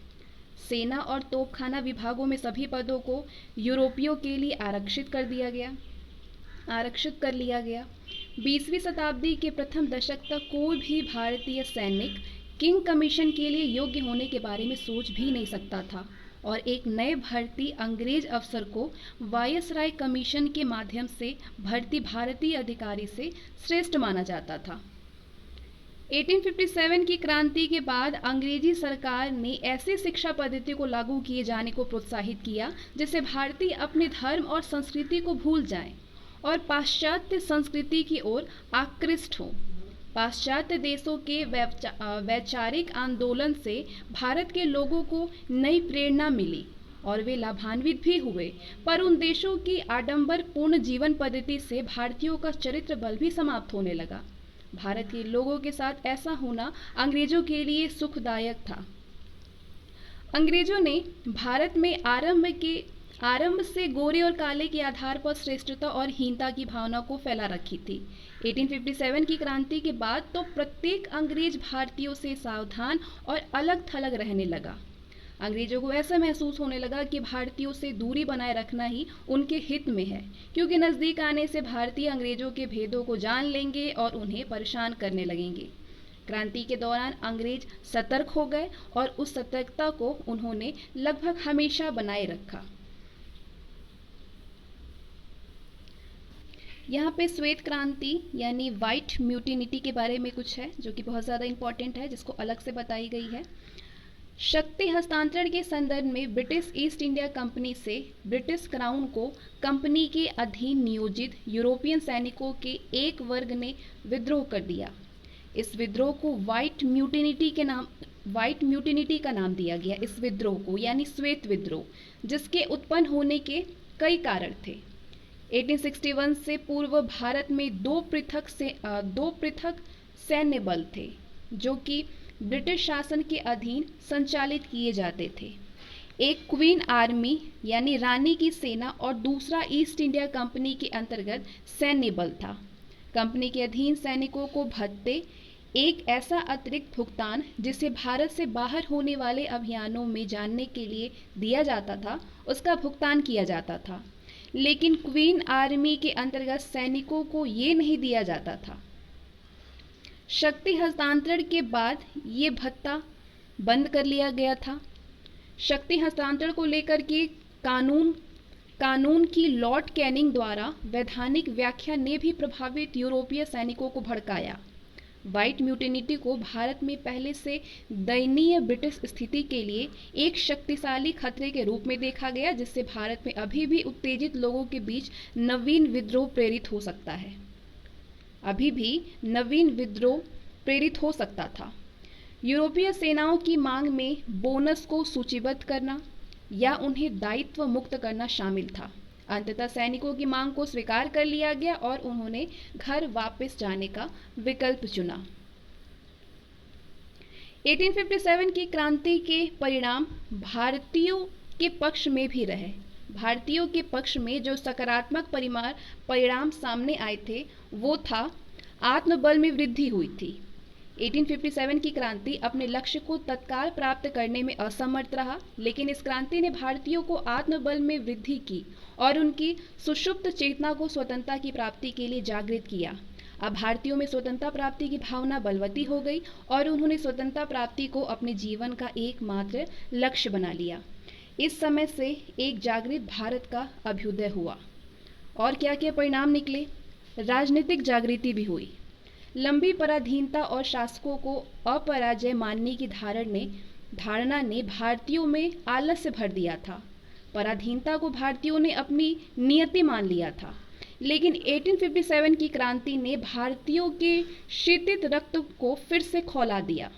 [SPEAKER 1] सेना और तोपखाना विभागों में सभी पदों को यूरोपियों के लिए आरक्षित कर लिया गया। 20वीं शताब्दी के प्रथम दशक तक कोई भी भारतीय सैनिक किंग कमीशन के लिए योग्य होने के बारे में सोच भी नहीं सकता था और एक नए भर्ती अंग्रेज अफसर को वायसराय कमीशन के माध्यम से भर्ती भारतीय अधिकारी से श्रेष्ठ माना जाता था। 1857 की क्रांति के बाद अंग्रेजी सरकार ने ऐसे शिक्षा पद्धति को लागू किए जाने को प्रोत्साहित किया जिससे भारतीय अपने धर्म और संस्कृति को भूल जाएं और पाश्चात्य संस्कृति की ओर आकृष्ट हों। पाश्चात्य देशों के वैचारिक आंदोलन से भारत के लोगों को नई प्रेरणा मिली और वे लाभान्वित भी हुए, पर उन देशों की आडंबरपूर्ण जीवन पद्धति से भारतीयों का चरित्र बल भी समाप्त होने लगा। भारत के लोगों के साथ ऐसा होना अंग्रेजों के लिए सुखदायक था। अंग्रेजों ने भारत में आरंभ से गोरे और काले के आधार पर श्रेष्ठता और हीनता की भावना को फैला रखी थी। 1857 की क्रांति के बाद तो प्रत्येक अंग्रेज भारतीयों से सावधान और अलग थलग रहने लगा। अंग्रेजों को ऐसा महसूस होने लगा कि भारतीयों से दूरी बनाए रखना ही उनके हित में है, क्योंकि नज़दीक आने से भारतीय अंग्रेजों के भेदों को जान लेंगे और उन्हें परेशान करने लगेंगे। क्रांति के दौरान अंग्रेज सतर्क हो गए और उस सतर्कता को उन्होंने लगभग हमेशा बनाए रखा। यहाँ पे श्वेत क्रांति यानी वाइट म्यूटिनिटी के बारे में कुछ है जो कि बहुत ज़्यादा इम्पोर्टेंट है, जिसको अलग से बताई गई है। शक्ति हस्तांतरण के संदर्भ में ब्रिटिश ईस्ट इंडिया कंपनी से ब्रिटिश क्राउन को कंपनी के अधीन नियोजित यूरोपियन सैनिकों के एक वर्ग ने विद्रोह कर दिया। इस विद्रोह को वाइट म्यूटिनिटी का नाम दिया गया, इस विद्रोह को, यानी श्वेत विद्रोह, जिसके उत्पन्न होने के कई कारण थे। 1861 से पूर्व भारत में दो पृथक सैन्य बल थे जो कि ब्रिटिश शासन के अधीन संचालित किए जाते थे। एक क्वीन आर्मी यानी रानी की सेना और दूसरा ईस्ट इंडिया कंपनी के अंतर्गत सैन्य बल था। कंपनी के अधीन सैनिकों को भत्ते, एक ऐसा अतिरिक्त भुगतान जिसे भारत से बाहर होने वाले अभियानों में जानने के लिए दिया जाता था, उसका भुगतान किया जाता था। लेकिन क्वीन आर्मी के अंतर्गत सैनिकों को ये नहीं दिया जाता था। शक्ति हस्तांतरण के बाद ये भत्ता बंद कर लिया गया था। शक्ति हस्तांतरण को लेकर के कानून की लॉर्ड कैनिंग द्वारा वैधानिक व्याख्या ने भी प्रभावित यूरोपीय सैनिकों को भड़काया। व्हाइट म्यूटिनिटी को भारत में पहले से दयनीय ब्रिटिश स्थिति के लिए एक शक्तिशाली खतरे के रूप में देखा गया, जिससे भारत में अभी भी उत्तेजित लोगों के बीच नवीन विद्रोह प्रेरित हो सकता था। यूरोपीय सेनाओं की मांग में बोनस को सूचीबद्ध करना या उन्हें दायित्व मुक्त करना शामिल था। अंततः सैनिकों की मांग को स्वीकार कर लिया गया और उन्होंने घर वापस जाने का विकल्प चुना। 1857 की क्रांति के परिणाम भारतीयों के पक्ष में भी रहे। भारतीयों के पक्ष में जो सकारात्मक परिणाम सामने आए थे वो था आत्मबल में वृद्धि हुई थी। 1857 की क्रांति अपने लक्ष्य को तत्काल प्राप्त करने में असमर्थ रहा, लेकिन इस क्रांति ने भारतीयों को आत्मबल में वृद्धि की और उनकी सुषुप्त चेतना को स्वतंत्रता की प्राप्ति के लिए जागृत किया। अब भारतीयों में स्वतंत्रता प्राप्ति की भावना बलवती हो गई और उन्होंने स्वतंत्रता प्राप्ति को अपने जीवन का एकमात्र लक्ष्य बना लिया। इस समय से एक जागृत भारत का अभ्युदय हुआ और क्या क्या परिणाम निकले। राजनीतिक जागृति भी हुई। लंबी पराधीनता और शासकों को अपराजय मानने की धारणा ने भारतीयों में आलस्य भर दिया था। पराधीनता को भारतीयों ने अपनी नियति मान लिया था। लेकिन 1857 की क्रांति ने भारतीयों के शीतित रक्त को फिर से खौला दिया।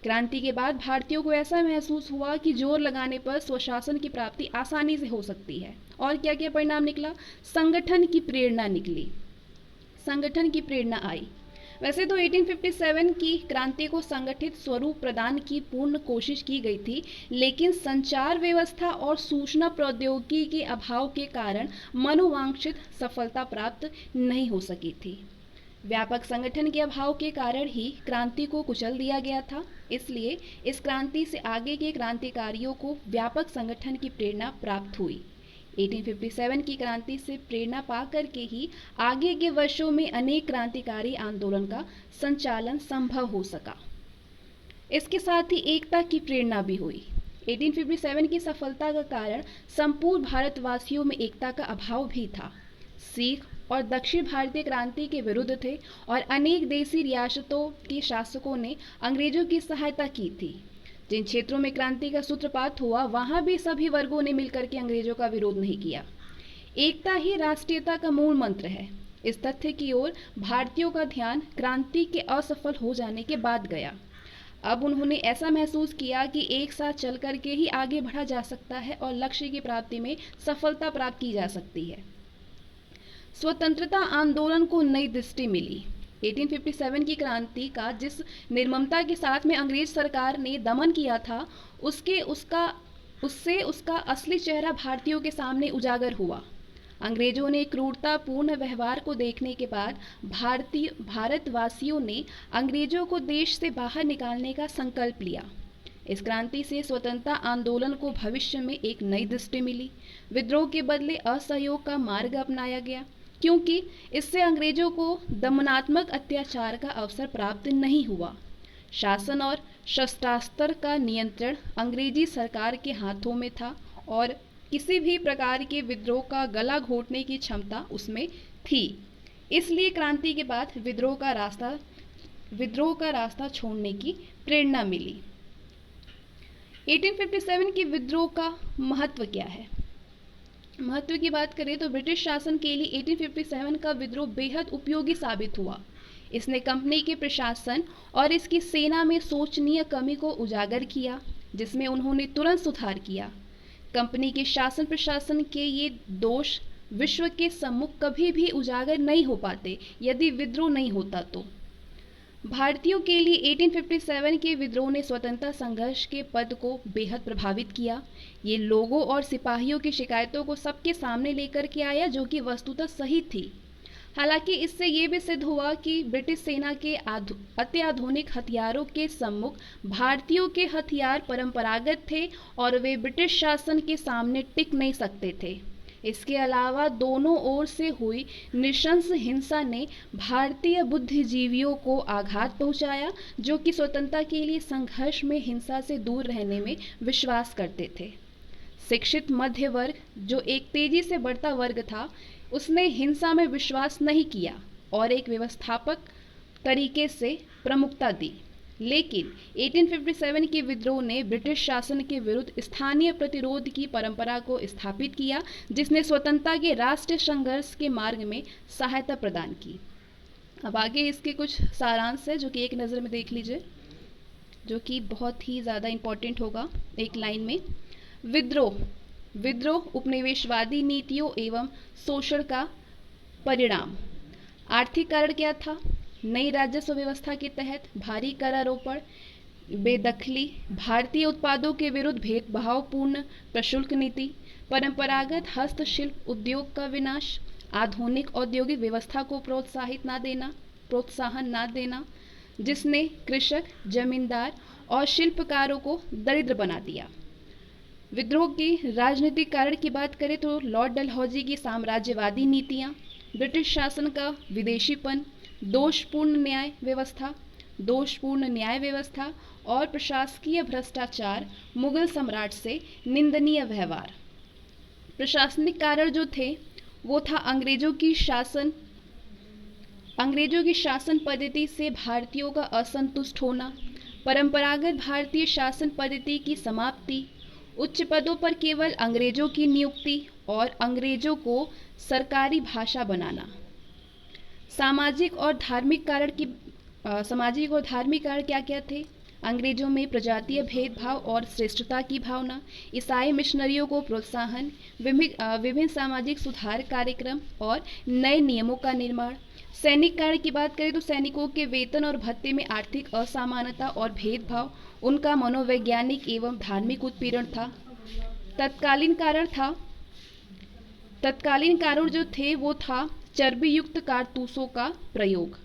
[SPEAKER 1] क्रांति के बाद भारतीयों को ऐसा महसूस हुआ कि जोर लगाने पर स्वशासन की प्राप्ति आसानी से हो सकती है। और क्या क्या परिणाम निकला? संगठन की प्रेरणा निकली, संगठन की प्रेरणा आई। वैसे तो 1857 की क्रांति को संगठित स्वरूप प्रदान की पूर्ण कोशिश की गई थी, लेकिन संचार व्यवस्था और सूचना प्रौद्योगिकी के अभाव के कारण मनोवांछित सफलता प्राप्त नहीं हो सकी थी। व्यापक संगठन के अभाव के कारण ही क्रांति को कुचल दिया गया था। इसलिए इस क्रांति से आगे के क्रांतिकारियों को व्यापक संगठन की प्रेरणा प्राप्त हुई। 1857 की क्रांति से प्रेरणा पाकर के ही आगे के वर्षों में अनेक क्रांतिकारी आंदोलन का संचालन संभव हो सका। इसके साथ ही एकता की प्रेरणा भी हुई। 1857 की सफलता का कारण संपूर्ण भारतवासियों में एकता का अभाव भी था। सिख और दक्षिण भारतीय क्रांति के विरुद्ध थे और अनेक देसी रियासतों के शासकों ने अंग्रेजों की सहायता की थी। जिन क्षेत्रों में क्रांति का सूत्रपात हुआ, वहां भी सभी वर्गों ने मिलकर के अंग्रेजों का विरोध नहीं किया। एकता ही राष्ट्रीयता का मूल मंत्र है। इस तथ्य की ओर भारतीयों का ध्यान क्रांति के असफल हो जाने के बाद गया। अब उन्होंने ऐसा महसूस किया कि एक साथ चल करके ही आगे बढ़ा जा सकता है और लक्ष्य की प्राप्ति में सफलता प्राप्त की जा सकती है। स्वतंत्रता आंदोलन को नई दृष्टि मिली। 1857 की क्रांति का जिस निर्ममता के साथ में अंग्रेज सरकार ने दमन किया था, उससे उसका असली चेहरा भारतीयों के सामने उजागर हुआ। अंग्रेजों ने क्रूरतापूर्ण व्यवहार को देखने के बाद भारतवासियों ने अंग्रेजों को देश से बाहर निकालने का संकल्प लिया। इस क्रांति से स्वतंत्रता आंदोलन को भविष्य में एक नई दृष्टि मिली। विद्रोह के बदले असहयोग का मार्ग अपनाया गया, क्योंकि इससे अंग्रेजों को दमनात्मक अत्याचार का अवसर प्राप्त नहीं हुआ। शासन और शस्त्रास्त्र का नियंत्रण अंग्रेजी सरकार के हाथों में था और किसी भी प्रकार के विद्रोह का गला घोटने की क्षमता उसमें थी। इसलिए क्रांति के बाद विद्रोह का रास्ता छोड़ने की प्रेरणा मिली। 1857 के विद्रोह का महत्व क्या है? महत्व की बात करें तो ब्रिटिश शासन के लिए 1857 का विद्रोह बेहद उपयोगी साबित हुआ। इसने कंपनी के प्रशासन और इसकी सेना में शोचनीय कमी को उजागर किया, जिसमें उन्होंने तुरंत सुधार किया। कंपनी के शासन प्रशासन के ये दोष विश्व के सम्मुख कभी भी उजागर नहीं हो पाते यदि विद्रोह नहीं होता तो। भारतीयों के लिए 1857 के विद्रोह ने स्वतंत्रता संघर्ष के पद को बेहद प्रभावित किया। ये लोगों और सिपाहियों की शिकायतों को सबके सामने लेकर के आया, जो कि वस्तुतः सही थी। हालांकि इससे ये भी सिद्ध हुआ कि ब्रिटिश सेना के अत्याधुनिक हथियारों के सम्मुख भारतीयों के हथियार परंपरागत थे और वे ब्रिटिश शासन के सामने टिक नहीं सकते थे। इसके अलावा दोनों ओर से हुई नृशंस हिंसा ने भारतीय बुद्धिजीवियों को आघात पहुंचाया, जो कि स्वतंत्रता के लिए संघर्ष में हिंसा से दूर रहने में विश्वास करते थे। शिक्षित मध्य वर्ग, जो एक तेजी से बढ़ता वर्ग था, उसने हिंसा में विश्वास नहीं किया और एक व्यवस्थापक तरीके से प्रमुखता दी। लेकिन 1857 के विद्रोह ने ब्रिटिश शासन के विरुद्ध स्थानीय प्रतिरोध की परंपरा को स्थापित किया, जिसने स्वतंत्रता के राष्ट्रीय संघर्ष के मार्ग में सहायता प्रदान की। अब आगे इसके कुछ सारांश है जो कि एक नज़र में देख लीजिए, जो कि बहुत ही ज़्यादा इम्पोर्टेंट होगा। एक लाइन में, विद्रोह उपनिवेशवादी नीतियों एवं शोषण का परिणाम। आर्थिक कारण क्या था? नई राजस्व व्यवस्था के तहत भारी कर आरोपण, बेदखली, भारतीय उत्पादों के विरुद्ध भेदभावपूर्ण प्रशुल्क नीति, परंपरागत हस्तशिल्प उद्योग का विनाश, आधुनिक औद्योगिक व्यवस्था को प्रोत्साहन न देना, जिसने कृषक, जमींदार और शिल्पकारों को दरिद्र बना दिया। विद्रोह के राजनीतिक कारण की बात करें तो लॉर्ड डलहौजी की साम्राज्यवादी नीतियां, ब्रिटिश शासन का विदेशीपन, दोषपूर्ण न्याय व्यवस्था और प्रशासकीय भ्रष्टाचार, मुगल सम्राट से निंदनीय व्यवहार। प्रशासनिक कारण जो थे वो था अंग्रेजों की शासन अंग्रेजों की शासन पद्धति से भारतीयों का असंतुष्ट होना, परंपरागत भारतीय शासन पद्धति की समाप्ति, उच्च पदों पर केवल अंग्रेजों की नियुक्ति और अंग्रेजों को सरकारी भाषा बनाना। सामाजिक और धार्मिक कारण क्या क्या थे? अंग्रेजों में प्रजातीय भेदभाव और श्रेष्ठता की भावना, ईसाई मिशनरियों को प्रोत्साहन, विभिन्न सामाजिक सुधार कार्यक्रम और नए नियमों का निर्माण। सैनिक कारण की बात करें तो सैनिकों के वेतन और भत्ते में आर्थिक असमानता और भेदभाव, उनका मनोवैज्ञानिक एवं धार्मिक उत्पीड़न था। तत्कालीन कारण जो थे वो था चर्बी युक्त कारतूसों का प्रयोग।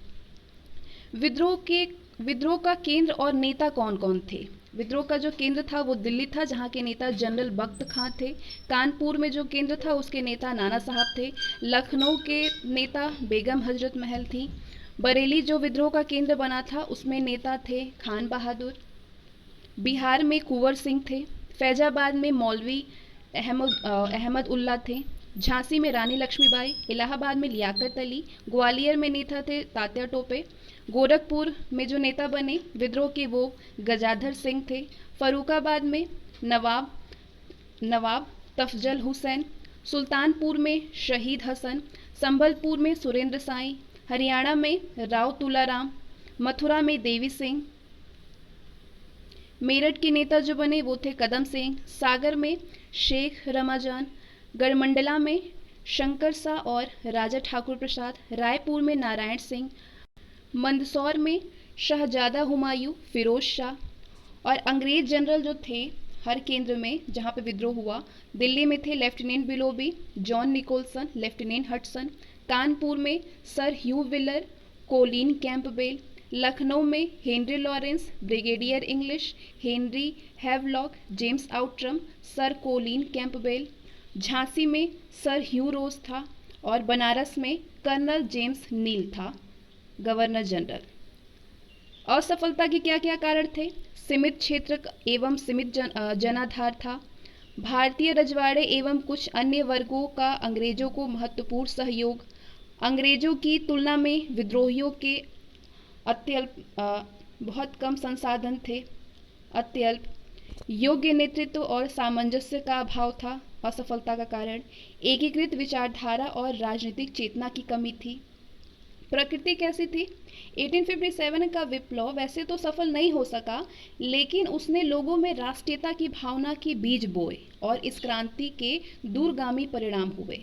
[SPEAKER 1] विद्रोह का केंद्र और नेता कौन कौन थे? विद्रोह का जो केंद्र था वो दिल्ली था, जहाँ के नेता जनरल बख्त खां थे। कानपुर में जो केंद्र था उसके नेता नाना साहब थे। लखनऊ के नेता बेगम हजरत महल थी। बरेली जो विद्रोह का केंद्र बना था उसमें नेता थे खान बहादुर। बिहार में कुंवर सिंह थे। फैजाबाद में मौलवी अहमद उल्ला थे। झांसी में रानी लक्ष्मीबाई, इलाहाबाद में लियाकत अली, ग्वालियर में नेता थे तात्या टोपे। गोरखपुर में जो नेता बने विद्रोह के वो गजाधर सिंह थे। फर्रुखाबाद में नवाब तफजल हुसैन, सुल्तानपुर में शहीद हसन, संबलपुर में सुरेंद्र साई, हरियाणा में राव तुलाराम, मथुरा में देवी सिंह। मेरठ के नेता जो बने वो थे कदम सिंह। सागर में शेख रमाजान, गढ़मंडला में शंकर सा और राजा ठाकुर प्रसाद, रायपुर में नारायण सिंह, मंदसौर में शहजादा हुमायूं, फिरोज शाह। और अंग्रेज जनरल जो थे हर केंद्र में जहाँ पे विद्रोह हुआ, दिल्ली में थे lieutenant Willoughby, John Nicholson, lieutenant Hudson. Kanpur में sir Hugh Wheeler, Colin Campbell. Lucknow में Henry Lawrence, brigadier Inglis, Henry Havelock, James Outram, sir Colin Campbell. Jhansi में सर ह्यू रोज था और बनारस में कर्नल जेम्स नील था गवर्नर जनरल। असफलता के क्या क्या कारण थे? सीमित क्षेत्र एवं सीमित जनाधार था। भारतीय रजवाड़े एवं कुछ अन्य वर्गों का अंग्रेजों को महत्वपूर्ण सहयोग। अंग्रेजों की तुलना में विद्रोहियों के बहुत कम संसाधन थे। अत्यल्प योग्य नेतृत्व और सामंजस्य का अभाव था असफलता का कारण। एकीकृत विचारधारा और राजनीतिक चेतना की कमी थी। प्रकृति कैसी थी? 1857 का विप्लव वैसे तो सफल नहीं हो सका, लेकिन उसने लोगों में राष्ट्रीयता की भावना के बीज बोए और इस क्रांति के दूरगामी परिणाम हुए।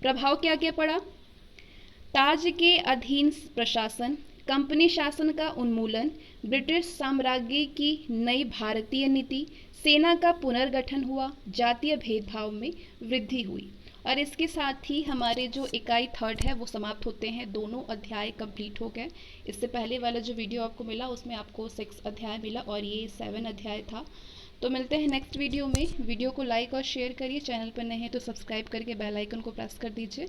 [SPEAKER 1] प्रभाव क्या क्या पड़ा? ताज के अधीन प्रशासन, कंपनी शासन का उन्मूलन, ब्रिटिश साम्राज्य की नई भारतीय नीति, सेना का पुनर्गठन हुआ, जातीय भेदभाव में वृद्धि हुई। और इसके साथ ही हमारे जो इकाई 3 है वो समाप्त होते हैं। दोनों अध्याय कंप्लीट हो गए। इससे पहले वाला जो वीडियो आपको मिला उसमें आपको 6 अध्याय मिला और ये 7 अध्याय था। तो मिलते हैं नेक्स्ट वीडियो में। वीडियो को लाइक और शेयर करिए, चैनल पर नए हैं तो सब्सक्राइब करके बेल आइकन को प्रेस कर दीजिए।